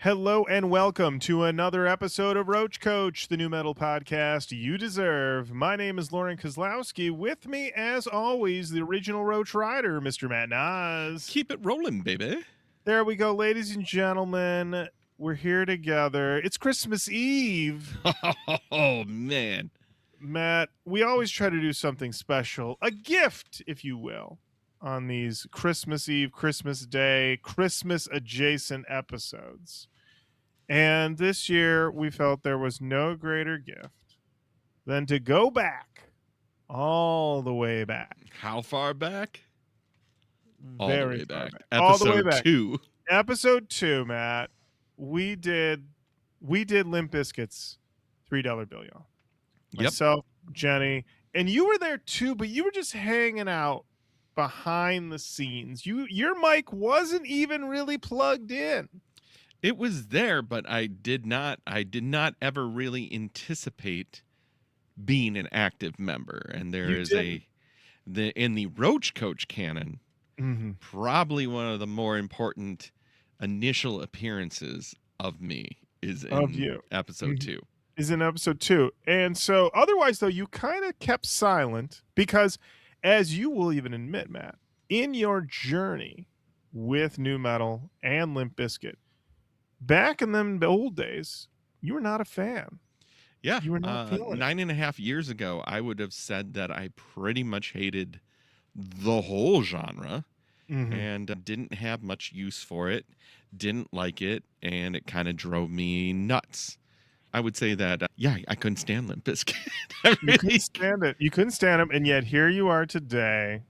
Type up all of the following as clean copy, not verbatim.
Hello and welcome to another episode of Roach Koach, the new metal podcast you deserve. My name is Lauren Kozlowski. With me, as always, the original Roach Rider, Mr. Matt Nas. Keep it rolling, baby. There we go, ladies and gentlemen. We're here together. It's Christmas Eve. Oh, man. Matt, we always try to do something special, a gift, if you will, on these Christmas Eve, Christmas Day, Christmas adjacent episodes. And this year, we felt there was no greater gift than to go back, all the way back. How far back? All Very the way far back. all the way Episode back. 2. Episode 2, Matt. We did Limp Bizkit's $3 bill, y'all. Yep. Myself, Jenny, and you were there too, but you were just hanging out behind the scenes. Your mic wasn't even really plugged in. It was there, but I did not ever really anticipate being an active member. And there is in the Roach Koach canon, probably one of the more important initial appearances of me is in episode 2. Is in episode 2. And so otherwise, though, you kind of kept silent because, as you will even admit, Matt, in your journey with nu metal and Limp Bizkit, back in them old days, you were not a fan. Yeah. You were not feeling it. 9.5 years ago, I would have said that I pretty much hated the whole genre and didn't have much use for it, didn't like it, and it kind of drove me nuts. I would say that, I couldn't stand Limp Bizkit. You couldn't stand it. You couldn't stand them, and yet here you are today,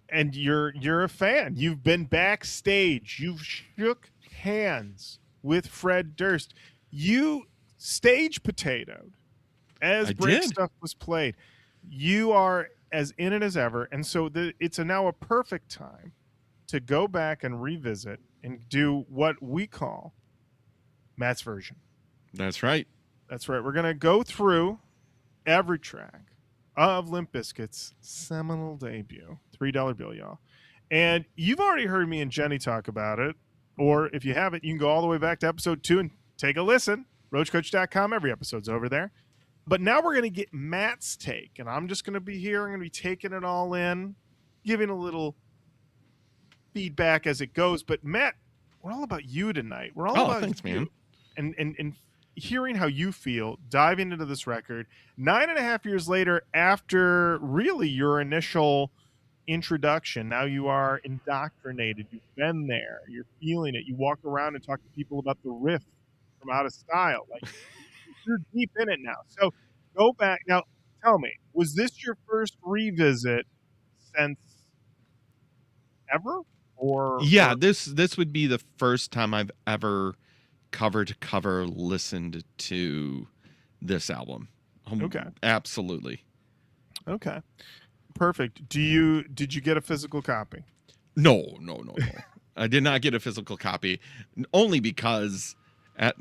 and you're a fan. You've been backstage. You've shook hands with Fred Durst. You stage potatoed as break stuff was played. You are as in it as ever, and so it's now a perfect time to go back and revisit and do what we call Matt's version. That's right. That's right. We're going to go through every track of Limp Bizkit's seminal debut, $3 bill, y'all. And you've already heard me and Jenny talk about it, or if you haven't, you can go all the way back to episode 2 and take a listen. RoachKoach.com, every episode's over there. But now we're going to get Matt's take, and I'm just going to be here. I'm going to be taking it all in, giving a little feedback as it goes. But Matt, we're all about you tonight. We're all about thanks, you. Man. And hearing how you feel, diving into this record 9.5 years later, after really your initial introduction, now you are indoctrinated. You've been there. You're feeling it. You walk around and talk to people about the riff from Out of Style. Like, you're deep in it now. So go back. Now, tell me, was this your first revisit since ever? This would be the first time I've ever cover to cover listened to this album. Okay. Absolutely. Okay. Perfect. Did you get a physical copy? No. I did not get a physical copy, only because at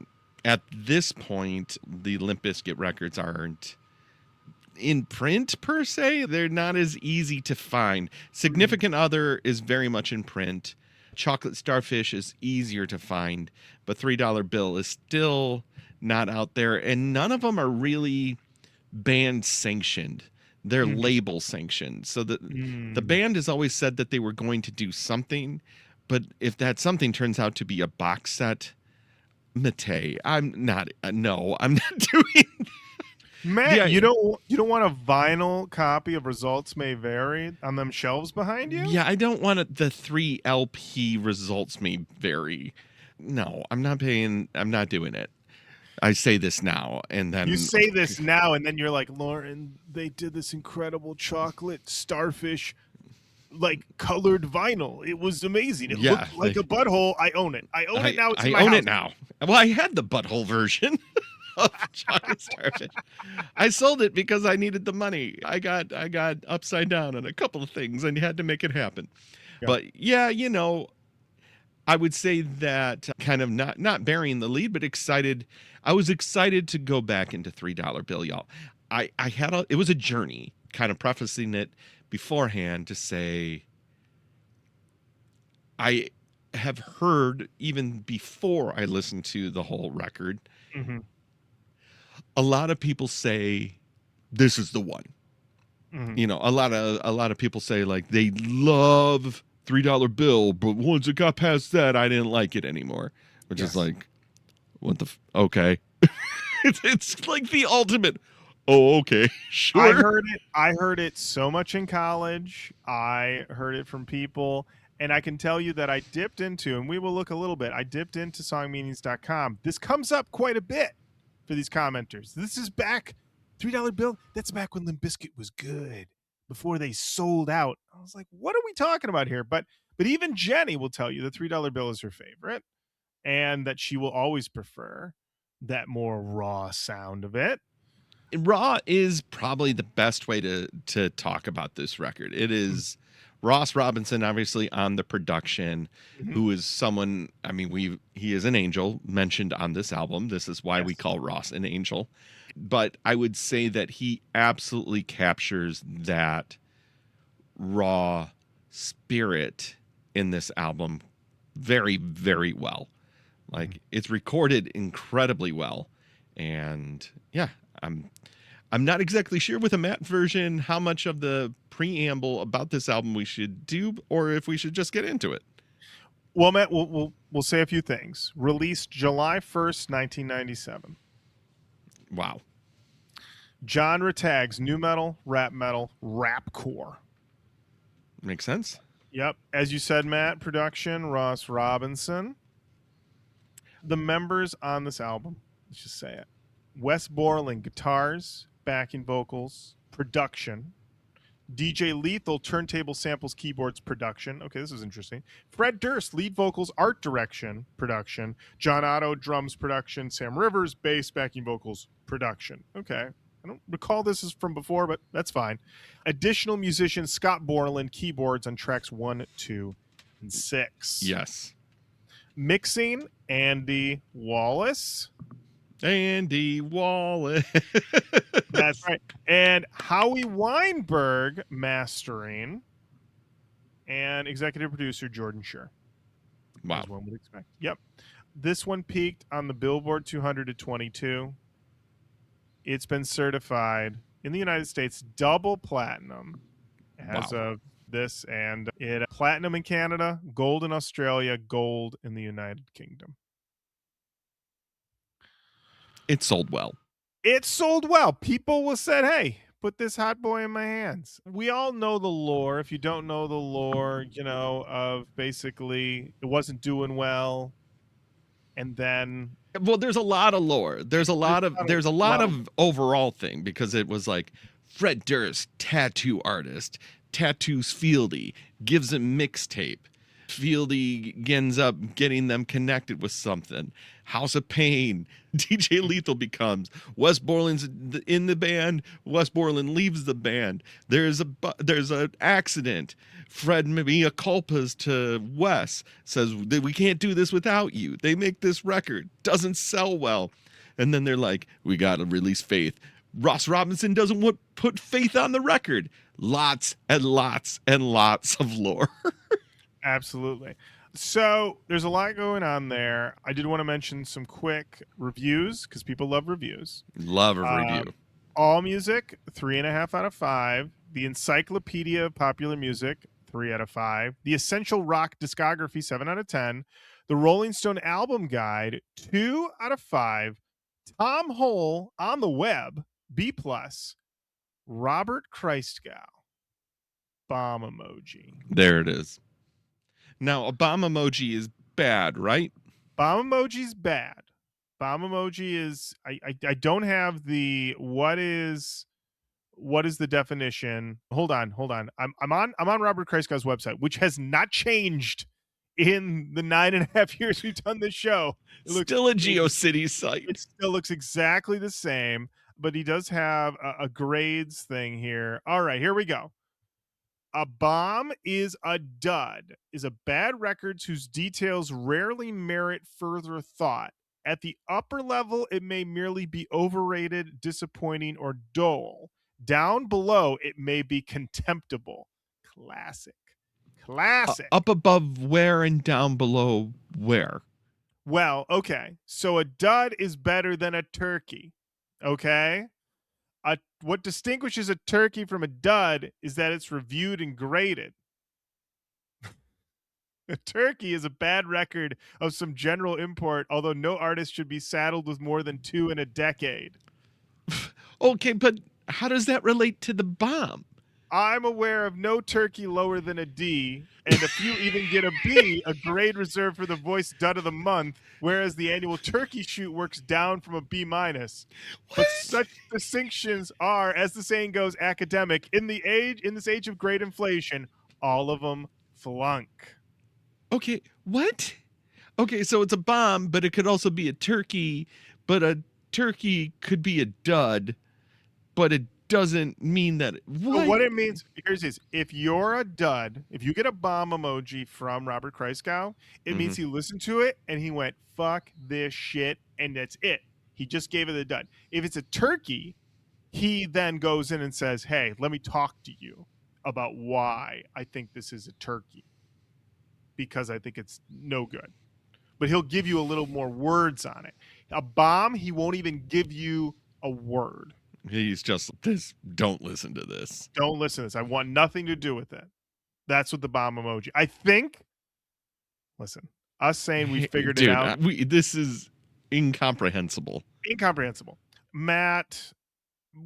this point the Limp Bizkit records aren't in print per se. They're not as easy to find. Significant Other is very much in print. Chocolate Starfish is easier to find, but $3 bill is still not out there, and none of them are really band sanctioned. They're label sanctioned. So the band has always said that they were going to do something, but if that something turns out to be a box set, Mate, I'm not doing that. Matt, you don't want a vinyl copy of Results May Vary on them shelves behind you? Yeah, I don't want the 3 LP Results May Vary. No, I'm not doing it. I say this now, and then... You say this now, and then you're like, Lauren, they did this incredible chocolate starfish, like, colored vinyl. It was amazing. It looked like a butthole. I own it. I own it now. It's in my house. It now. Well, I had the butthole version of chocolate starfish. I sold it because I needed the money. I got upside down on a couple of things and had to make it happen. Yeah. But yeah, I would say that kind of not burying the lead, but excited. I was excited to go back into $3 bill, y'all. It was a journey, kind of prefacing it beforehand to say, I have heard even before I listened to the whole record, Mm-hmm. a lot of people say this is the one. Mm-hmm. You know, a lot of people say like they love $3 bill, but once it got past that, I didn't like it anymore. Which is Yes. like, what the okay. It's like the ultimate. Oh, okay, sure. I heard it so much in college. I heard it from people. And I can tell you that I dipped into, and we will look a little bit, I dipped into songmeanings.com. This comes up quite a bit for these commenters. This is back, $3 bill, that's back when Limp Bizkit was good, before they sold out. I was like, what are we talking about here? But even Jenny will tell you the $3 bill is her favorite, and that she will always prefer that more raw sound of it. Raw is probably the best way to talk about this record. It is Ross Robinson, obviously on the production, Mm-hmm. who is someone. I mean, he is an angel mentioned on this album. This is why we Yes. call Ross an angel. But I would say that he absolutely captures that raw spirit in this album very, very well. Like it's recorded incredibly well, and yeah, I'm not exactly sure with a matte version how much of the preamble about this album we should do, or if we should just get into it. Well, Matt, we'll say a few things. Released July 1st, 1997. Wow, Genre tags: nu metal, rapcore. makes sense. Yep. As you said, Matt, production, Ross Robinson. The members on this album, let's just say it. Wes Borland, guitars, backing vocals, production. DJ Lethal, turntable samples, keyboards, production. Okay, this is interesting. Fred Durst, lead vocals, art direction, production. John Otto, drums, production. Sam Rivers, bass, backing vocals, production. Okay. I don't recall this is from before, but that's fine. Additional musicians, Scott Borland, keyboards on tracks 1, 2, and 6. Yes, Mixing, Andy Wallace. Andy Wallace. That's right. And Howie Weinberg mastering, and executive producer Jordan Schur. Wow. As one would expect. Yep. This one peaked on the Billboard 200 to 22. It's been certified in the United States double platinum as Wow. of this, and it platinum in Canada, gold in Australia, gold in the United Kingdom. It sold well. It sold well. People will said, hey, put this hot boy in my hands. We all know the lore. If you don't know the lore, of basically it wasn't doing well, and then Well, there's a lot of lore. There's a lot of overall thing, because it was like Fred Durst, tattoo artist, tattoos Fieldy, gives him mixtape. Fieldy ends up getting them connected with something. House of Pain. DJ Lethal becomes Wes Borland's in the band. Wes Borland leaves the band. There's an accident. Fred mea culpas to Wes, says that we can't do this without you. They make this record, doesn't sell well, and then they're like, we gotta release Faith. Ross Robinson doesn't put Faith on the record. Lots and lots and lots of lore. Absolutely. So there's a lot going on there. I did want to mention some quick reviews because people love reviews. Love a review. All Music, 3.5 out of 5. The Encyclopedia of Popular Music, 3 out of 5. The Essential Rock Discography, 7 out of 10. The Rolling Stone Album Guide, 2 out of 5. Tom Hole on the web, B+. Robert Christgau, bomb emoji. There it is. Now, a bomb emoji is bad, right? Bomb emoji's bad. Bomb emoji is I don't have the what is the definition. Hold on. I'm on Robert Christgau's website, which has not changed in the 9.5 years we've done this show. It looks still a GeoCities site. It still looks exactly the same, but he does have a grades thing here. All right, here we go. A bomb is a dud, is a bad record whose details rarely merit further thought. At the upper level, it may merely be overrated, disappointing, or dull. Down below, it may be contemptible. Classic. Classic. Up above where and down below where? Well, okay. So a dud is better than a turkey. Okay? What distinguishes a turkey from a dud is that it's reviewed and graded. A turkey is a bad record of some general import, although no artist should be saddled with more than 2 in a decade. Okay, but how does that relate to the bomb? I'm aware of no turkey lower than a D, and a few even get a B, a grade reserved for the voice dud of the month, whereas the annual turkey shoot works down from a B minus. But such distinctions are, as the saying goes, academic. In this age of great inflation, all of them flunk. Okay, what? Okay, so it's a bomb, but it could also be a turkey, but a turkey could be a dud, but it doesn't mean that. So what it means, here's this. If you're a dud, if you get a bomb emoji from Robert Kreisgau, it means he listened to it and he went, fuck this shit, and that's it. He just gave it a dud. If it's a turkey, he then goes in and says, hey, let me talk to you about why I think this is a turkey, because I think it's no good. But he'll give you a little more words on it. A bomb, he won't even give you a word. He's just this. Don't listen to this. Don't listen to this. I want nothing to do with it. That's what the bomb emoji. I think. Listen, us saying we figured it out. This is incomprehensible. Incomprehensible. Matt,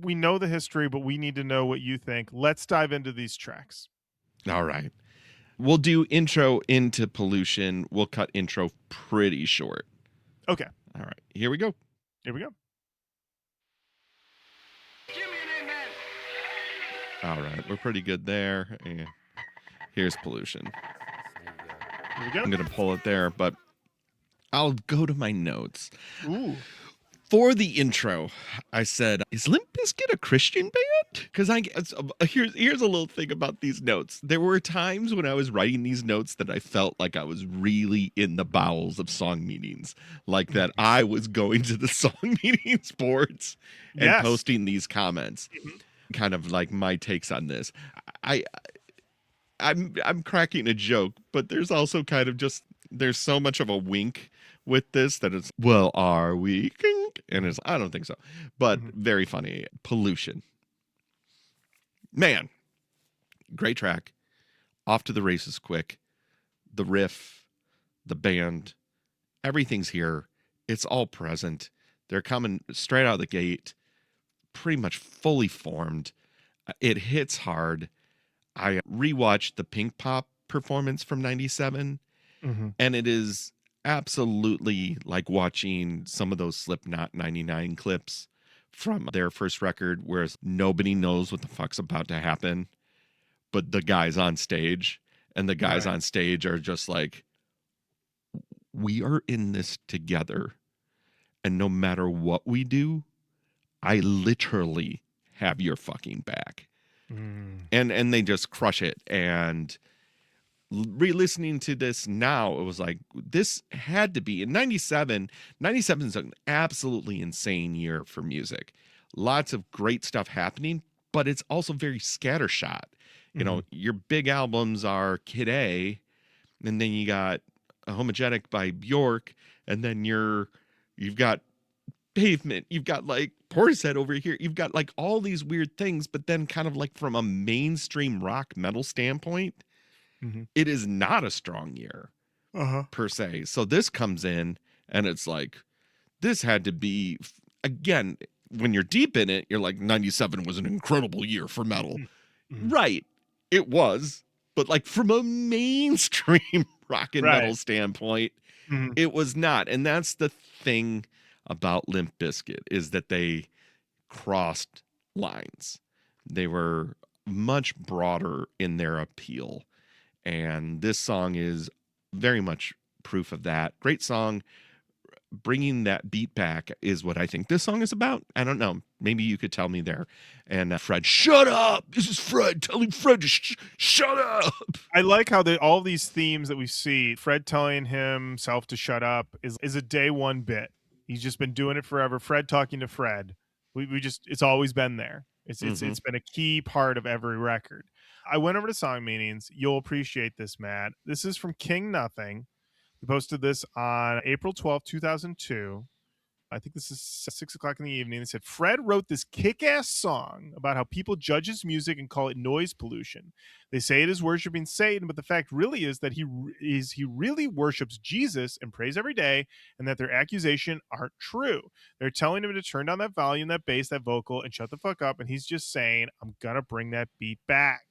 we know the history, but we need to know what you think. Let's dive into these tracks. All right. We'll do intro into pollution. We'll cut intro pretty short. Okay. All right. Here we go. Here we go. All right. We're pretty good there. And here's pollution. Here we go. I'm going to pull it there, but I'll go to my notes. Ooh. For the intro, I said, is Limp Bizkit a Christian band? Because here's a little thing about these notes. There were times when I was writing these notes that I felt like I was really in the bowels of song meetings, like that I was going to the song meetings boards and posting these comments. Kind of like my takes on this. I'm cracking a joke, but there's also kind of just there's so much of a wink with this that it's, well, are we? And it's, I don't think so, but very funny. Pollution. Man, great track. Off to the races quick. The riff, the band, everything's here. It's all present. They're coming straight out of the gate, pretty much fully formed. It hits hard. I rewatched the Pink Pop performance from 97, and it is absolutely like watching some of those Slipknot 99 clips from their first record, where nobody knows what the fuck's about to happen, but the guys on stage, and the guys on stage are just like, we are in this together, and no matter what we do, I literally have your fucking back. And they just crush it. And re-listening to this now, it was like, this had to be in 97 is an absolutely insane year for music. Lots of great stuff happening, but it's also very scattershot. You know, your big albums are Kid A, and then you got Homogenic by Bjork, and then you've got Pavement, you've got like Portishead over here, you've got like all these weird things, but then kind of like from a mainstream rock metal standpoint, it is not a strong year per se. So this comes in and it's like, this had to be, again, when you're deep in it, you're like, 97 was an incredible year for metal. Right. It was, but like from a mainstream rock and metal standpoint, it was not. And that's the thing about Limp Bizkit, is that they crossed lines. They were much broader in their appeal. And this song is very much proof of that. Great song. Bringing that beat back is what I think this song is about. I don't know. Maybe you could tell me there. And Fred, shut up. This is Fred telling Fred to shut up. I like how all these themes that we see, Fred telling himself to shut up, is a day one bit. He's just been doing it forever. Fred talking to Fred. We just, it's always been there. It's been a key part of every record. I went over to song meanings. You'll appreciate this, Matt. This is from King Nothing. He posted this on April 12th, 2002. I think this is 6:00 in the evening. They said Fred wrote this kick-ass song about how people judge his music and call it noise pollution. They say it is worshiping Satan, but the fact really is that he really worships Jesus and prays every day, and that their accusation aren't true. They're telling him to turn down that volume, that bass, that vocal, and shut the fuck up. And he's just saying, "I'm gonna bring that beat back."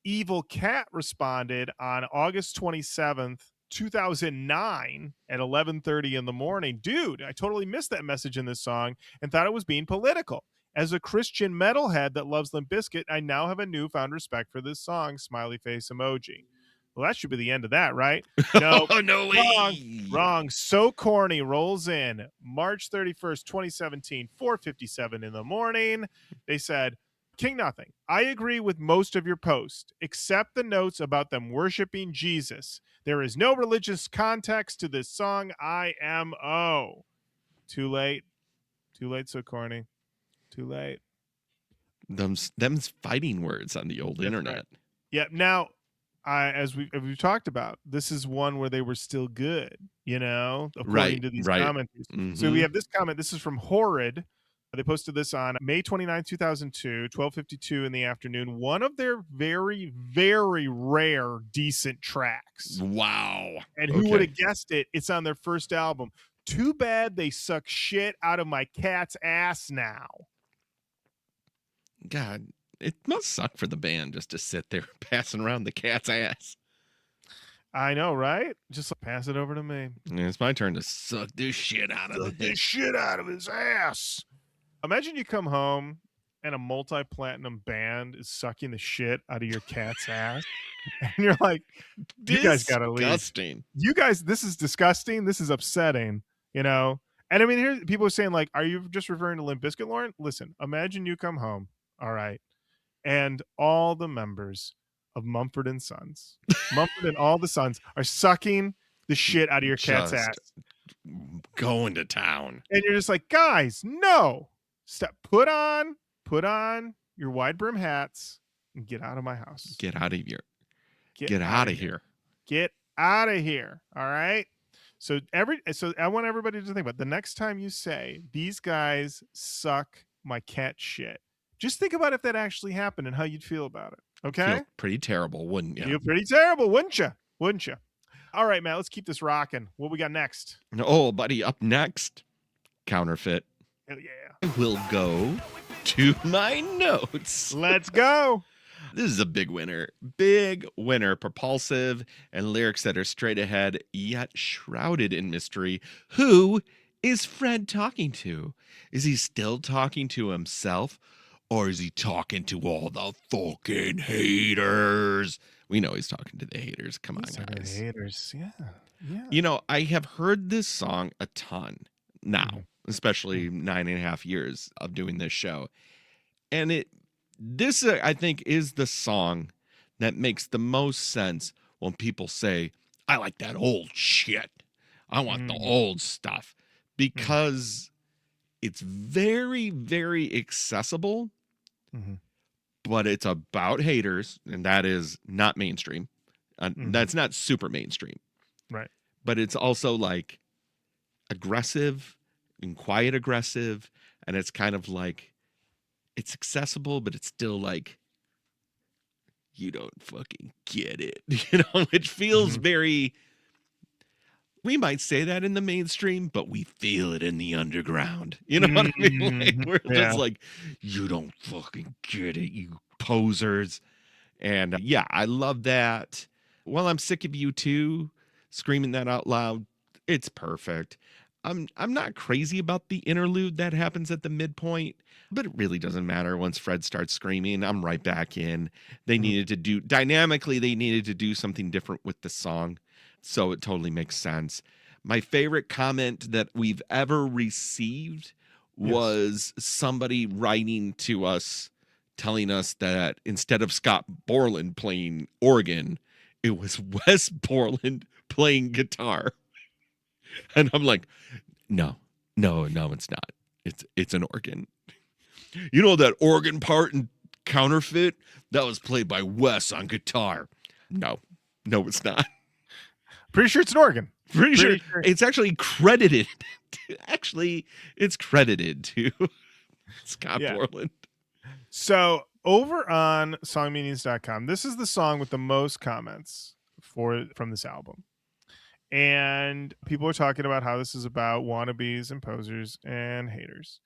Evil Cat responded on August 27th, 2009 at 11:30 in the morning. Dude, I totally missed that message in this song and thought it was being political. As a Christian metalhead that loves Limp Bizkit, I now have a newfound respect for this song. Smiley face emoji. Well, that should be the end of that, right? No, Oh, no wrong, way. wrong. So Corny rolls in March 31st, 2017, 4:57 in the morning. They said, King Nothing, I agree with most of your post, except the notes about them worshiping Jesus. There is no religious context to this song, IMO. Too late. Too late, So Corny. Too late. Them's fighting words on the old That's internet. right. Yeah, now, as we've talked about, this is one where they were still good, according to these commenters. Mm-hmm. So we have this comment. This is from Horrid. They posted this on May 29, 2002, 12:52 in the afternoon. One of their very, very rare decent tracks. Wow. And who would have guessed it? It's on their first album. Too bad they suck shit out of my cat's ass now. God, it must suck for the band just to sit there passing around the cat's ass. I know, right? Just pass it over to me. It's my turn to suck this shit out of his ass. Imagine you come home and a multi-platinum band is sucking the shit out of your cat's ass. And you're like, you guys gotta leave. Disgusting. You guys, this is disgusting. This is upsetting, And I mean, here people are saying, like, are you just referring to Limp Bizkit, Lauren? Listen, imagine you come home, all right, and all the members of Mumford and Sons, Mumford and all the Sons are sucking the shit out of your cat's ass. Going to town. And you're just like, guys, no. Stop. Put on your wide brim hats and get out of my house. Get out of here. Get out of here. Get out of here. All right. So I want everybody to think about the next time you say these guys suck my cat shit. Just think about if that actually happened and how you'd feel about it. Okay. Feel pretty terrible, wouldn't you? Feel pretty terrible, wouldn't you? Wouldn't you? All right, Matt. Let's keep this rocking. What we got next? Oh, buddy. Up next, Counterfeit. Hell yeah. We'll go to my notes. Let's go. This is a big winner. Big winner. Propulsive and lyrics that are straight ahead, yet shrouded in mystery. Who is Fred talking to? Is he still talking to himself? Or is he talking to all the fucking haters? We know he's talking to the haters. Come on, guys. Haters, yeah. I have heard this song a ton now, especially 9.5 years of doing this show. And this, I think, is the song that makes the most sense when people say, I like that old shit. I want the old stuff. Because it's very, very accessible, but it's about haters, and that is not mainstream. That's not super mainstream. Right. But it's also like aggressive and quiet aggressive, and it's kind of like it's accessible, but it's still like you don't fucking get it. It feels very, we might say that in the mainstream, but we feel it in the underground. You know what I mean? Like, we're just like, you don't fucking get it, you posers. And I love that. Well, I'm sick of you too, screaming that out loud. It's perfect. I'm not crazy about the interlude that happens at the midpoint, but it really doesn't matter. Once Fred starts screaming, I'm right back in. They needed to do, dynamically, they needed to do something different with the song. So it totally makes sense. My favorite comment that we've ever received was somebody writing to us, telling us that instead of Scott Borland playing organ, it was Wes Borland playing guitar. And I'm like, no, it's not. It's an organ. You know that organ part in Counterfeit, that was played by Wes on guitar. No, it's not. Pretty sure it's an organ. Pretty sure it's actually credited. It's credited to Scott Borland. So over on songmeanings.com, this is the song with the most comments from this album. And people are talking about how this is about wannabes and posers and haters.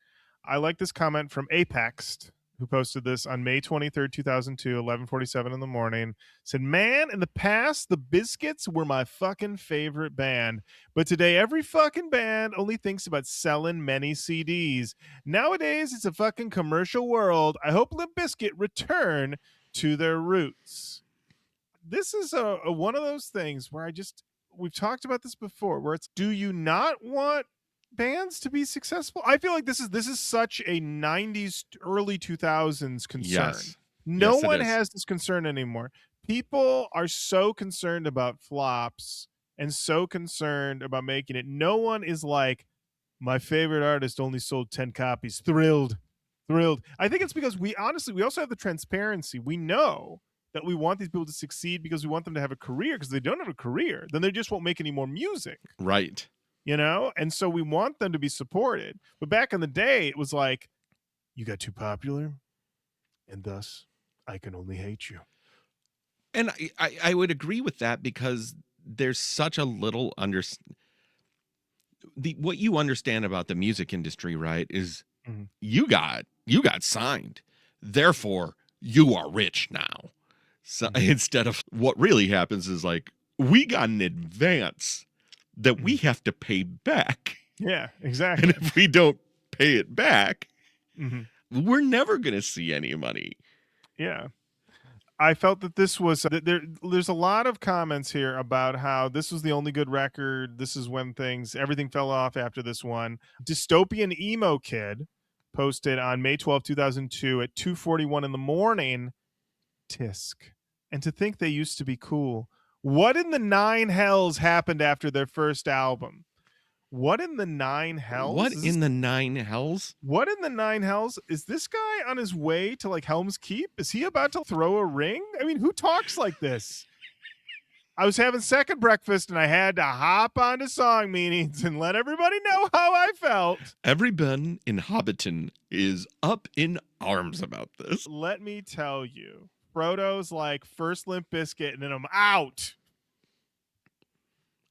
I like this comment from Apex, who posted this on May 23rd, 2002, 11:47 in the morning. Said, man, in the past, the Bizkits were my fucking favorite band. But today, every fucking band only thinks about selling many CDs. Nowadays, it's a fucking commercial world. I hope Limp Bizkit return to their roots. This is a one of those things where we've talked about this before, where it's, do you not want bands to be successful? I feel like this is such a 90s, early 2000s concern. Yes. No one has this concern anymore. People are so concerned about flops and so concerned about making it. No one is like, my favorite artist only sold 10 copies. Thrilled. I think it's because we also have the transparency. We know that we want these people to succeed because we want them to have a career, because if they don't have a career, then they just won't make any more music. Right. And so we want them to be supported. But back in the day, it was like, you got too popular, and thus I can only hate you. And I would agree with that, because there's such a little what you understand about the music industry, right, is you got signed, therefore you are rich now. So instead of what really happens is like, we got an advance that we have to pay back. Yeah, exactly. And if we don't pay it back, we're never going to see any money. Yeah. I felt that this was there's a lot of comments here about how this was the only good record. This is when everything fell off after this one. Dystopian Emo Kid posted on May 12, 2002 at 2:41 in the morning, Tisk. And to think they used to be cool. What in the nine hells happened after their first album? What in the nine hells? What in the nine hells? What in the nine hells? Is this guy on his way to like Helm's Keep? Is he about to throw a ring? I mean, who talks like this? I was having second breakfast and I had to hop onto song meetings and let everybody know how I felt. Everyone in Hobbiton is up in arms about this. Let me tell you, Frodo's like, first Limp Bizkit and then I'm out.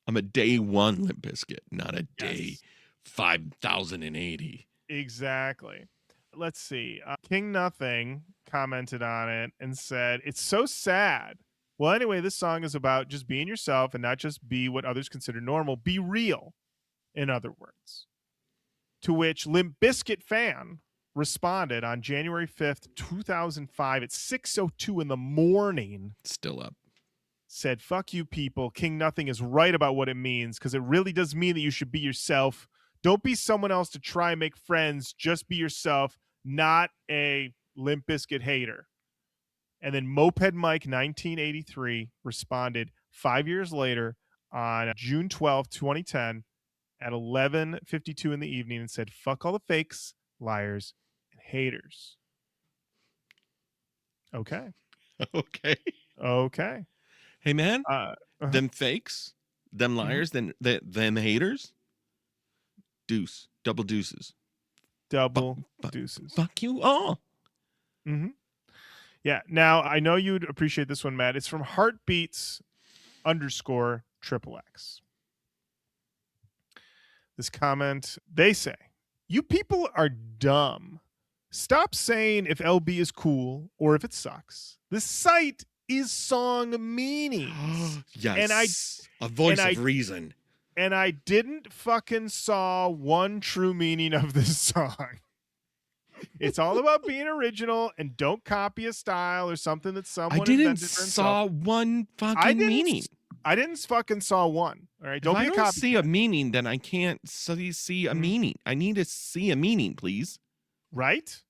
I'm a day one Limp Bizkit, not a day 5,080. Exactly. Let's see. King Nothing commented on it and said, it's so sad. Well, anyway, this song is about just being yourself and not just be what others consider normal. Be real, in other words. To which Limp Bizkit fan responded on January 5th, 2005 at 6:02 in the morning. Still up. Said, fuck you people. King Nothing is right about what it means, because it really does mean that you should be yourself. Don't be someone else to try and make friends. Just be yourself, not a Limp Bizkit hater. And then Moped Mike 1983 responded 5 years later on June 12th, 2010 at 11:52 in the evening and said, fuck all the fakes, liars, and haters. Okay. Hey, man, them fakes, them liars, them haters, double deuces. Deuces. Fuck you all. Yeah. Now, I know you'd appreciate this one, Matt. It's from Heartbeats_XXX. This comment, they say, you people are dumb. Stop saying if LB is cool or if it sucks. The site is song meanings. Yes. A voice of reason. And I didn't fucking saw one true meaning of this song. It's all about being original and don't copy a style or something that someone invented for himself. Saw one fucking meaning. I didn't fucking saw one. All right, don't if be I don't see a meaning, then I can't see a meaning. I need to see a meaning, please. Right?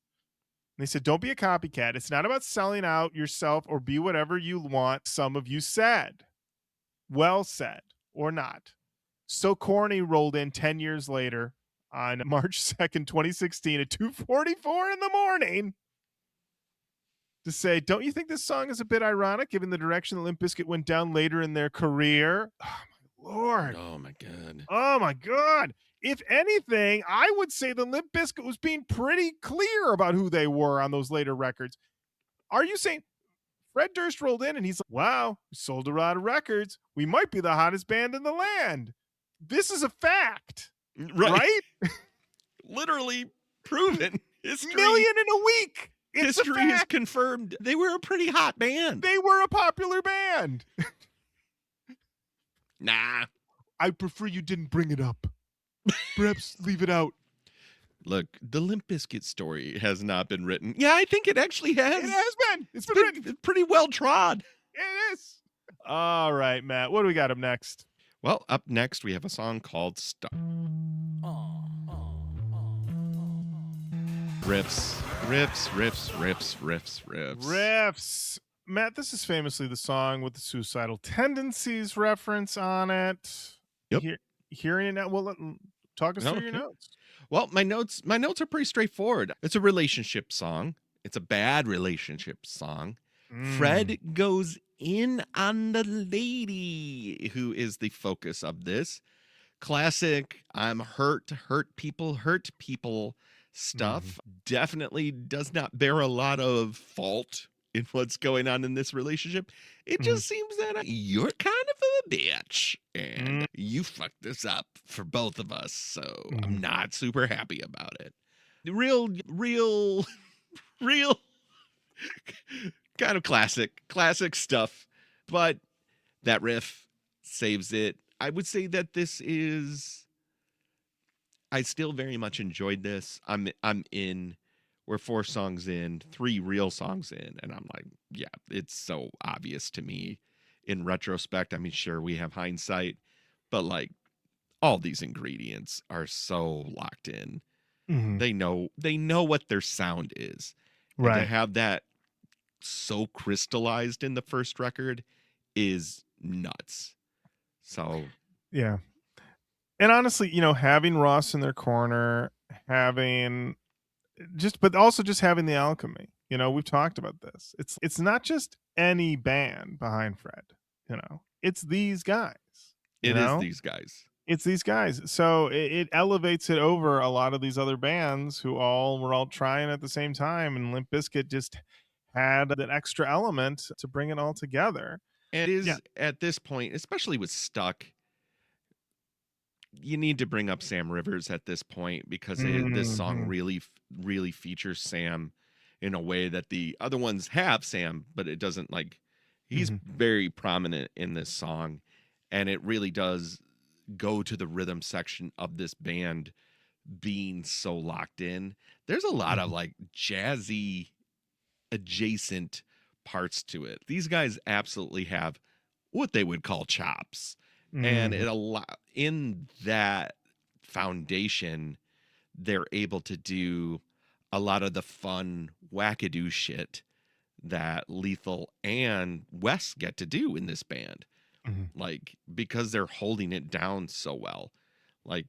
And they said, don't be a copycat. It's not about selling out yourself or be whatever you want. Some of you said. Well said or not. So Corny rolled in 10 years later on March 2nd, 2016 at 2:44 in the morning. to say, don't you think this song is a bit ironic given the direction that Limp Bizkit went down later in their career? Oh, my Lord. Oh my God. Oh, my God. If anything, I would say the Limp Bizkit was being pretty clear about who they were on those later records. Are you saying Fred Durst rolled in and he's like, wow, we sold a lot of records. We might be the hottest band in the land. This is a fact, right? Literally proven. History. Million in a week. It's History has confirmed they were a pretty hot band. They were a popular band. Nah. I prefer you didn't bring it up. Perhaps leave it out. Look, the Limp Bizkit story has not been written. Yeah, I think it actually has. It has been. It's been written. Pretty well trod. It is. All right, Matt. What do we got up next? Well, up next, we have a song called Stuck. Riffs. Matt, this is famously the song with the suicidal tendencies reference on it. Yep. Hearing it now, well, talk us through your notes. Well, my notes are pretty straightforward. It's a relationship song. It's a bad relationship song. Fred goes in on the lady who is the focus of this. Classic, I'm hurt people stuff. Definitely does not bear a lot of fault in what's going on in this relationship. It just seems that you're kind of a bitch and you fucked this up for both of us. So I'm not super happy about it. Real kind of classic stuff. But that riff saves it. I would say that I still very much enjoyed this. We're 4 songs in, 3 real songs in, and I'm like, yeah, it's so obvious to me in retrospect. I mean, sure, we have hindsight, but like all these ingredients are so locked in. They know what their sound is. Right. And to have that so crystallized in the first record is nuts. So yeah. And honestly, having Ross in their corner, but also just having the alchemy. We've talked about this. It's not just any band behind Fred. It's these guys. Is these guys. It's these guys. So it elevates it over a lot of these other bands who were all trying at the same time, and Limp Bizkit just had that extra element to bring it all together. And it is at this point, especially with Stuck, you need to bring up Sam Rivers at this point because this song really features Sam in a way that the other ones have Sam, but it doesn't he's very prominent in this song, and it really does go to the rhythm section of this band being so locked in. There's a lot of jazzy adjacent parts to it. These guys absolutely have what they would call chops. And in that foundation, they're able to do a lot of the fun wackadoo shit that Lethal and Wes get to do in this band. Because they're holding it down so well. I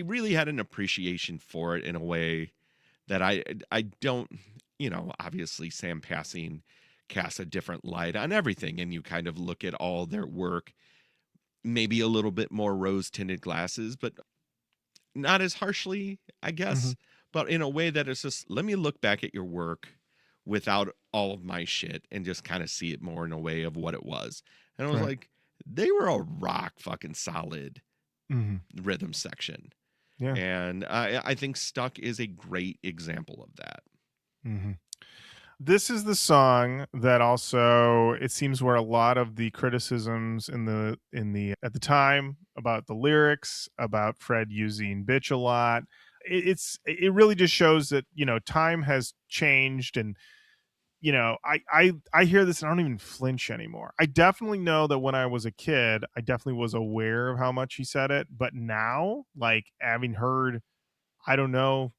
really had an appreciation for it in a way that I don't, obviously Sam passing casts a different light on everything, and you kind of look at all their work maybe a little bit more rose-tinted glasses, but not as harshly, I guess, but in a way that it's just, let me look back at your work without all of my shit and just kind of see it more in a way of what it was. And I was like, they were a rock fucking solid rhythm section. Yeah. And I think Stuck is a great example of that. This is the song that also, it seems, where a lot of the criticisms at the time about the lyrics, about Fred using bitch a lot, it really just shows that time has changed. And I hear this and I don't even flinch anymore. I definitely know that when I was a kid, I definitely was aware of how much he said it, but now, having heard, I don't know,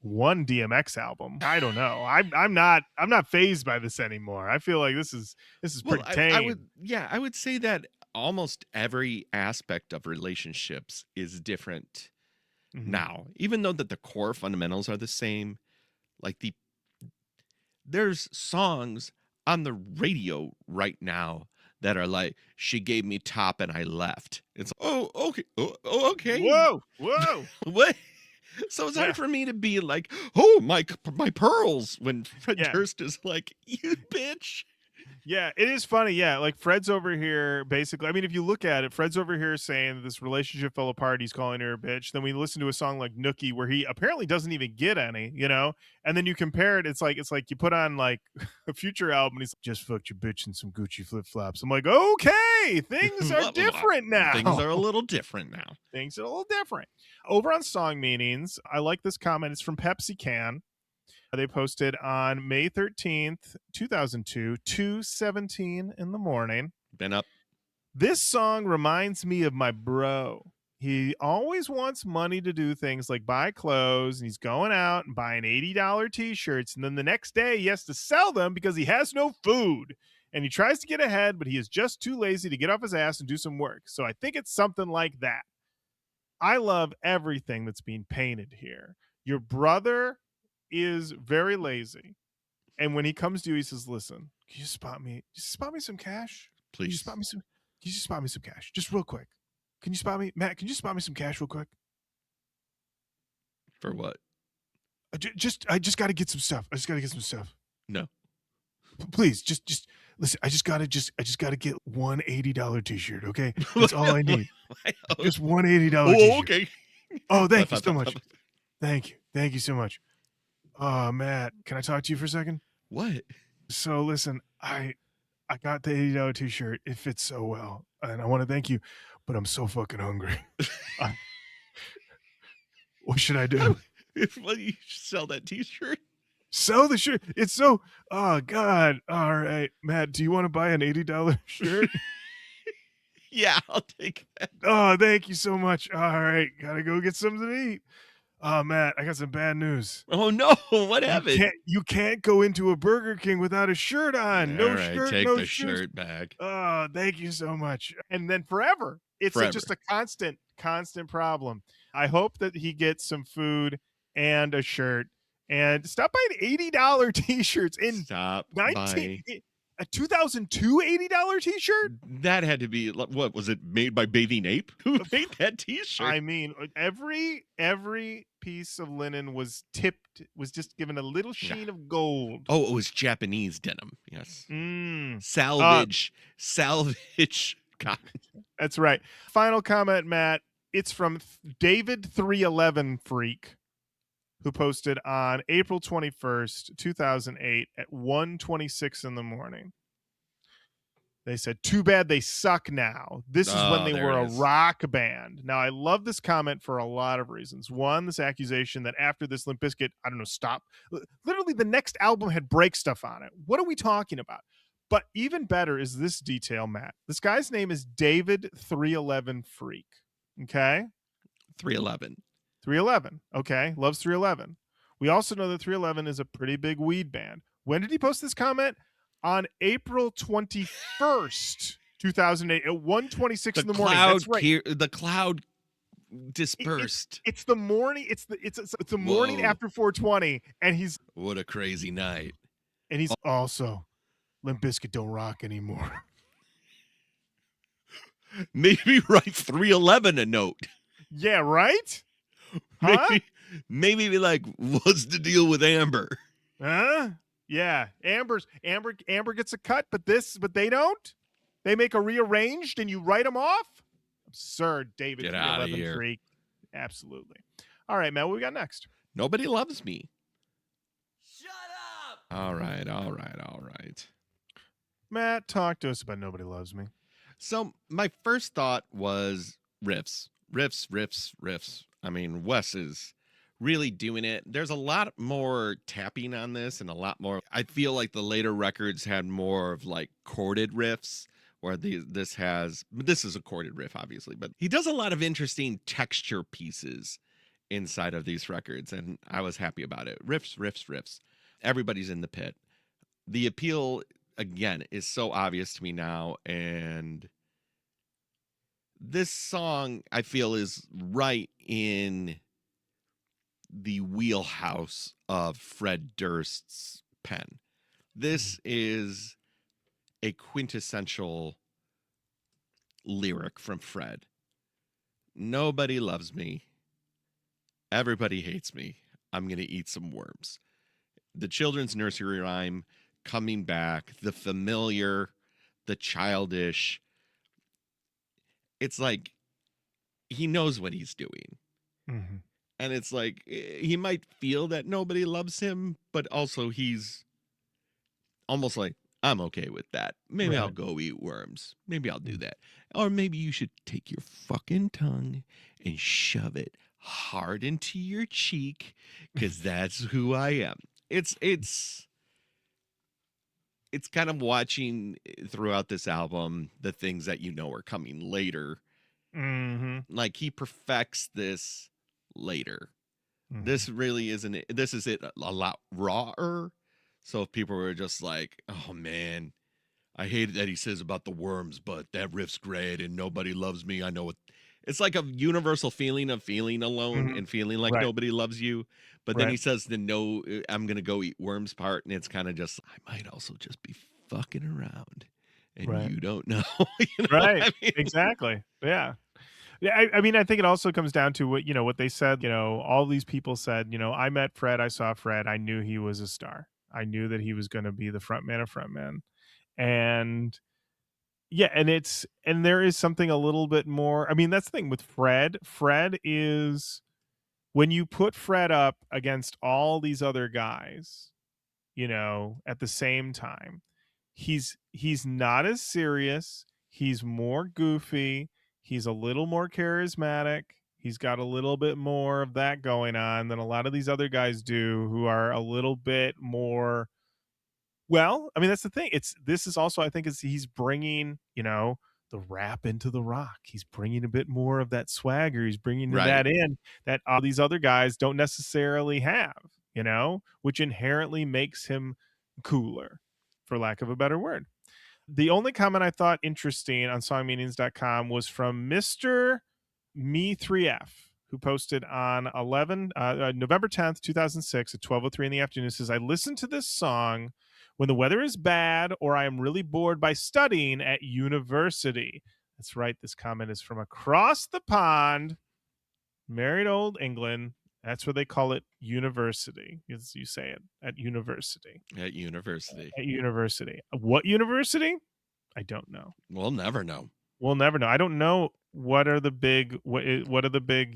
one DMX album, I don't know. I'm not fazed by this anymore. I feel like this is pretty tame. I would say that almost every aspect of relationships is different now, even though that the core fundamentals are the same. there's songs on the radio right now that are like, she gave me top and I left. It's, oh, okay. Oh, okay. Whoa. What? So it's Yeah. hard for me to be like, oh, my pearls, when Fred Yeah. Durst is like, you bitch. Yeah, it is funny. Yeah, like Fred's over here basically. I mean, if you look at it, Fred's over here saying this relationship fell apart. He's calling her a bitch. Then we listen to a song like Nookie where he apparently doesn't even get any, And then you compare it. It's like you put on like a Future album. And he's like, just fucked your bitch in some Gucci flip flops. I'm like, okay, things are different now. Things are a little different now. Things are a little different. Over on Song Meanings, I like this comment. It's from Pepsi Can. They posted on May 13th, 2002, 2:17 in the morning. Been up. This song reminds me of my bro. He always wants money to do things like buy clothes, and he's going out and buying $80 t-shirts, and then the next day he has to sell them because he has no food. And he tries to get ahead, but he is just too lazy to get off his ass and do some work. So I think it's something like that. I love everything that's being painted here. Your brother is very lazy, and when he comes to you, he says, "Listen, can you spot me some cash? Please. Can you spot me some cash, just real quick? Can you spot me, Matt? Can you spot me some cash real quick? For what? I just got to get some stuff. No. Please, just listen. I just gotta get one $80 t-shirt. Okay, that's all I need. Just one $80 t-shirt. Oh, okay. Oh, thank you so much. Thank you so much. Matt, can I talk to you for a second? What? So listen, I got the $80 t-shirt. It fits so well, and I want to thank you, but I'm so fucking hungry. What should I do? Well, you should sell that t-shirt. Sell the shirt. It's so, oh God. All right, Matt, do you want to buy an $80 shirt? Yeah, I'll take that. Oh, thank you so much. All right, gotta go get something to eat. Oh, Matt, I got some bad news. Oh no, what happened? You can't go into a Burger King without a shirt on. No shirt, take no the shoes. shirt back. Oh, thank you so much. And then forever. It's just a constant problem. I hope that he gets some food and a shirt. And stop buying $80 t-shirts in a 2002 $80 t-shirt. That had to be, what was it, made by Bathing Ape? Who made that t-shirt? I mean, every piece of linen was just given a little sheen of gold. Oh, it was Japanese denim. Yes. Salvage cotton. That's right. Final comment, Matt. It's from David 311 Freak, who posted on April 21st, 2008 at 1:26 in the morning. They said, too bad they suck now. This is when they were a rock band. Now, I love this comment for a lot of reasons. One, this accusation that after this Limp Bizkit, stop. Literally, the next album had break stuff on it. What are we talking about? But even better is this detail, Matt. This guy's name is David 311 Freak. Okay? 311. 311. Okay. Loves 311. We also know that 311 is a pretty big weed band. When did he post this comment? On April 21st, 2008 at 1:26 in the morning. That's right. The cloud dispersed. It's the morning. It's the morning after 420, and he's, what a crazy night. And he's also, Limp Bizkit don't rock anymore. Maybe write 311 a note. Yeah, right? Huh? Maybe be like, what's the deal with Amber? Huh? Yeah, Amber gets a cut, but they don't. They make a rearranged, and you write them off. Absurd, David. Get out of here. Freak. Absolutely. All right, Matt. What we got next? Nobody loves me. Shut up. All right. Matt, talk to us about Nobody Loves Me. So my first thought was riffs. I mean, Wes is really doing it. There's a lot more tapping on this, and a lot more. I feel like the later records had more of like chorded riffs, where this is a chorded riff, obviously, but he does a lot of interesting texture pieces inside of these records, and I was happy about it. Riffs. Everybody's in the pit. The appeal, again, is so obvious to me now, and this song, I feel, is right in the wheelhouse of Fred Durst's pen. This is a quintessential lyric from Fred. Nobody loves me. Everybody hates me. I'm going to eat some worms. The children's nursery rhyme coming back, the familiar, the childish. It's like he knows what he's doing. Mhm. And it's like he might feel that nobody loves him, but also he's almost like, I'm okay with that. Maybe I'll Right. go eat worms. Maybe I'll do Mm. that. Or maybe you should take your fucking tongue and shove it hard into your cheek because that's who I am. It's kind of watching throughout this album the things that you know are coming later. Mhm. Like he perfects this later. This Mhm. really isn't it. This is it a lot rawer. So if people were just like, oh man, I hate that he says about the worms, but that riff's great and nobody loves me. I know it. It's like a universal feeling of feeling alone Mhm. and feeling like Right. nobody loves you. But then Right. he says the no, I'm going to go eat worms part. And it's kind of just, I might also just be fucking around and Right. you don't know. You know what Right. I mean? Exactly. Yeah. Yeah, I mean, I think it also comes down to what what they said. All these people said, I met Fred, I saw Fred, I knew he was a star. I knew that he was going to be the frontman of frontman, and yeah, and there is something a little bit more. I mean, that's the thing with Fred. Fred is when you put Fred up against all these other guys, at the same time, he's not as serious, he's more goofy, he's a little more charismatic, he's got a little bit more of that going on than a lot of these other guys do who are a little bit more. Well, I mean, that's the thing. This is also, I think, is he's bringing, the rap into the rock. He's bringing a bit more of that swagger. He's bringing Right. that in that all these other guys don't necessarily have, which inherently makes him cooler, for lack of a better word. The only comment I thought interesting on songmeanings.com was from Mr. Me3F, who posted on November 10th, 2006 at 12:03 in the afternoon. It says, I listen to this song when the weather is bad or I am really bored by studying at university. That's right. This comment is from across the pond, married old England. That's where they call it university, as you say it, at university. At university. At university. What university? I don't know. We'll never know. We'll never know. I don't know what are the big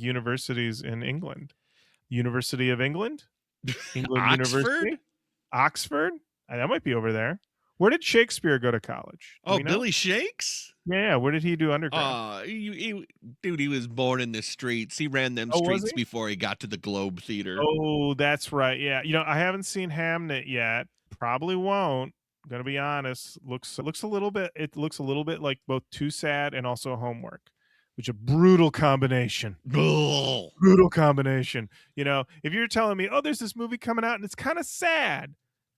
universities in England. University of England? England Oxford? University? Oxford? That might be over there. Where did Shakespeare go to college? Do Oh, we know? Billy Shakes? Yeah, where did he do undergrad? Dude, he was born in the streets. He ran them Oh, was streets he? before he got to the Globe Theater. Oh, that's right. Yeah. I haven't seen Hamnet yet. Probably won't. Gonna be honest. Looks a little bit like both Too Sad and also Homework, which a brutal combination. Ugh. Brutal combination. If you're telling me, oh, there's this movie coming out and it's kind of sad,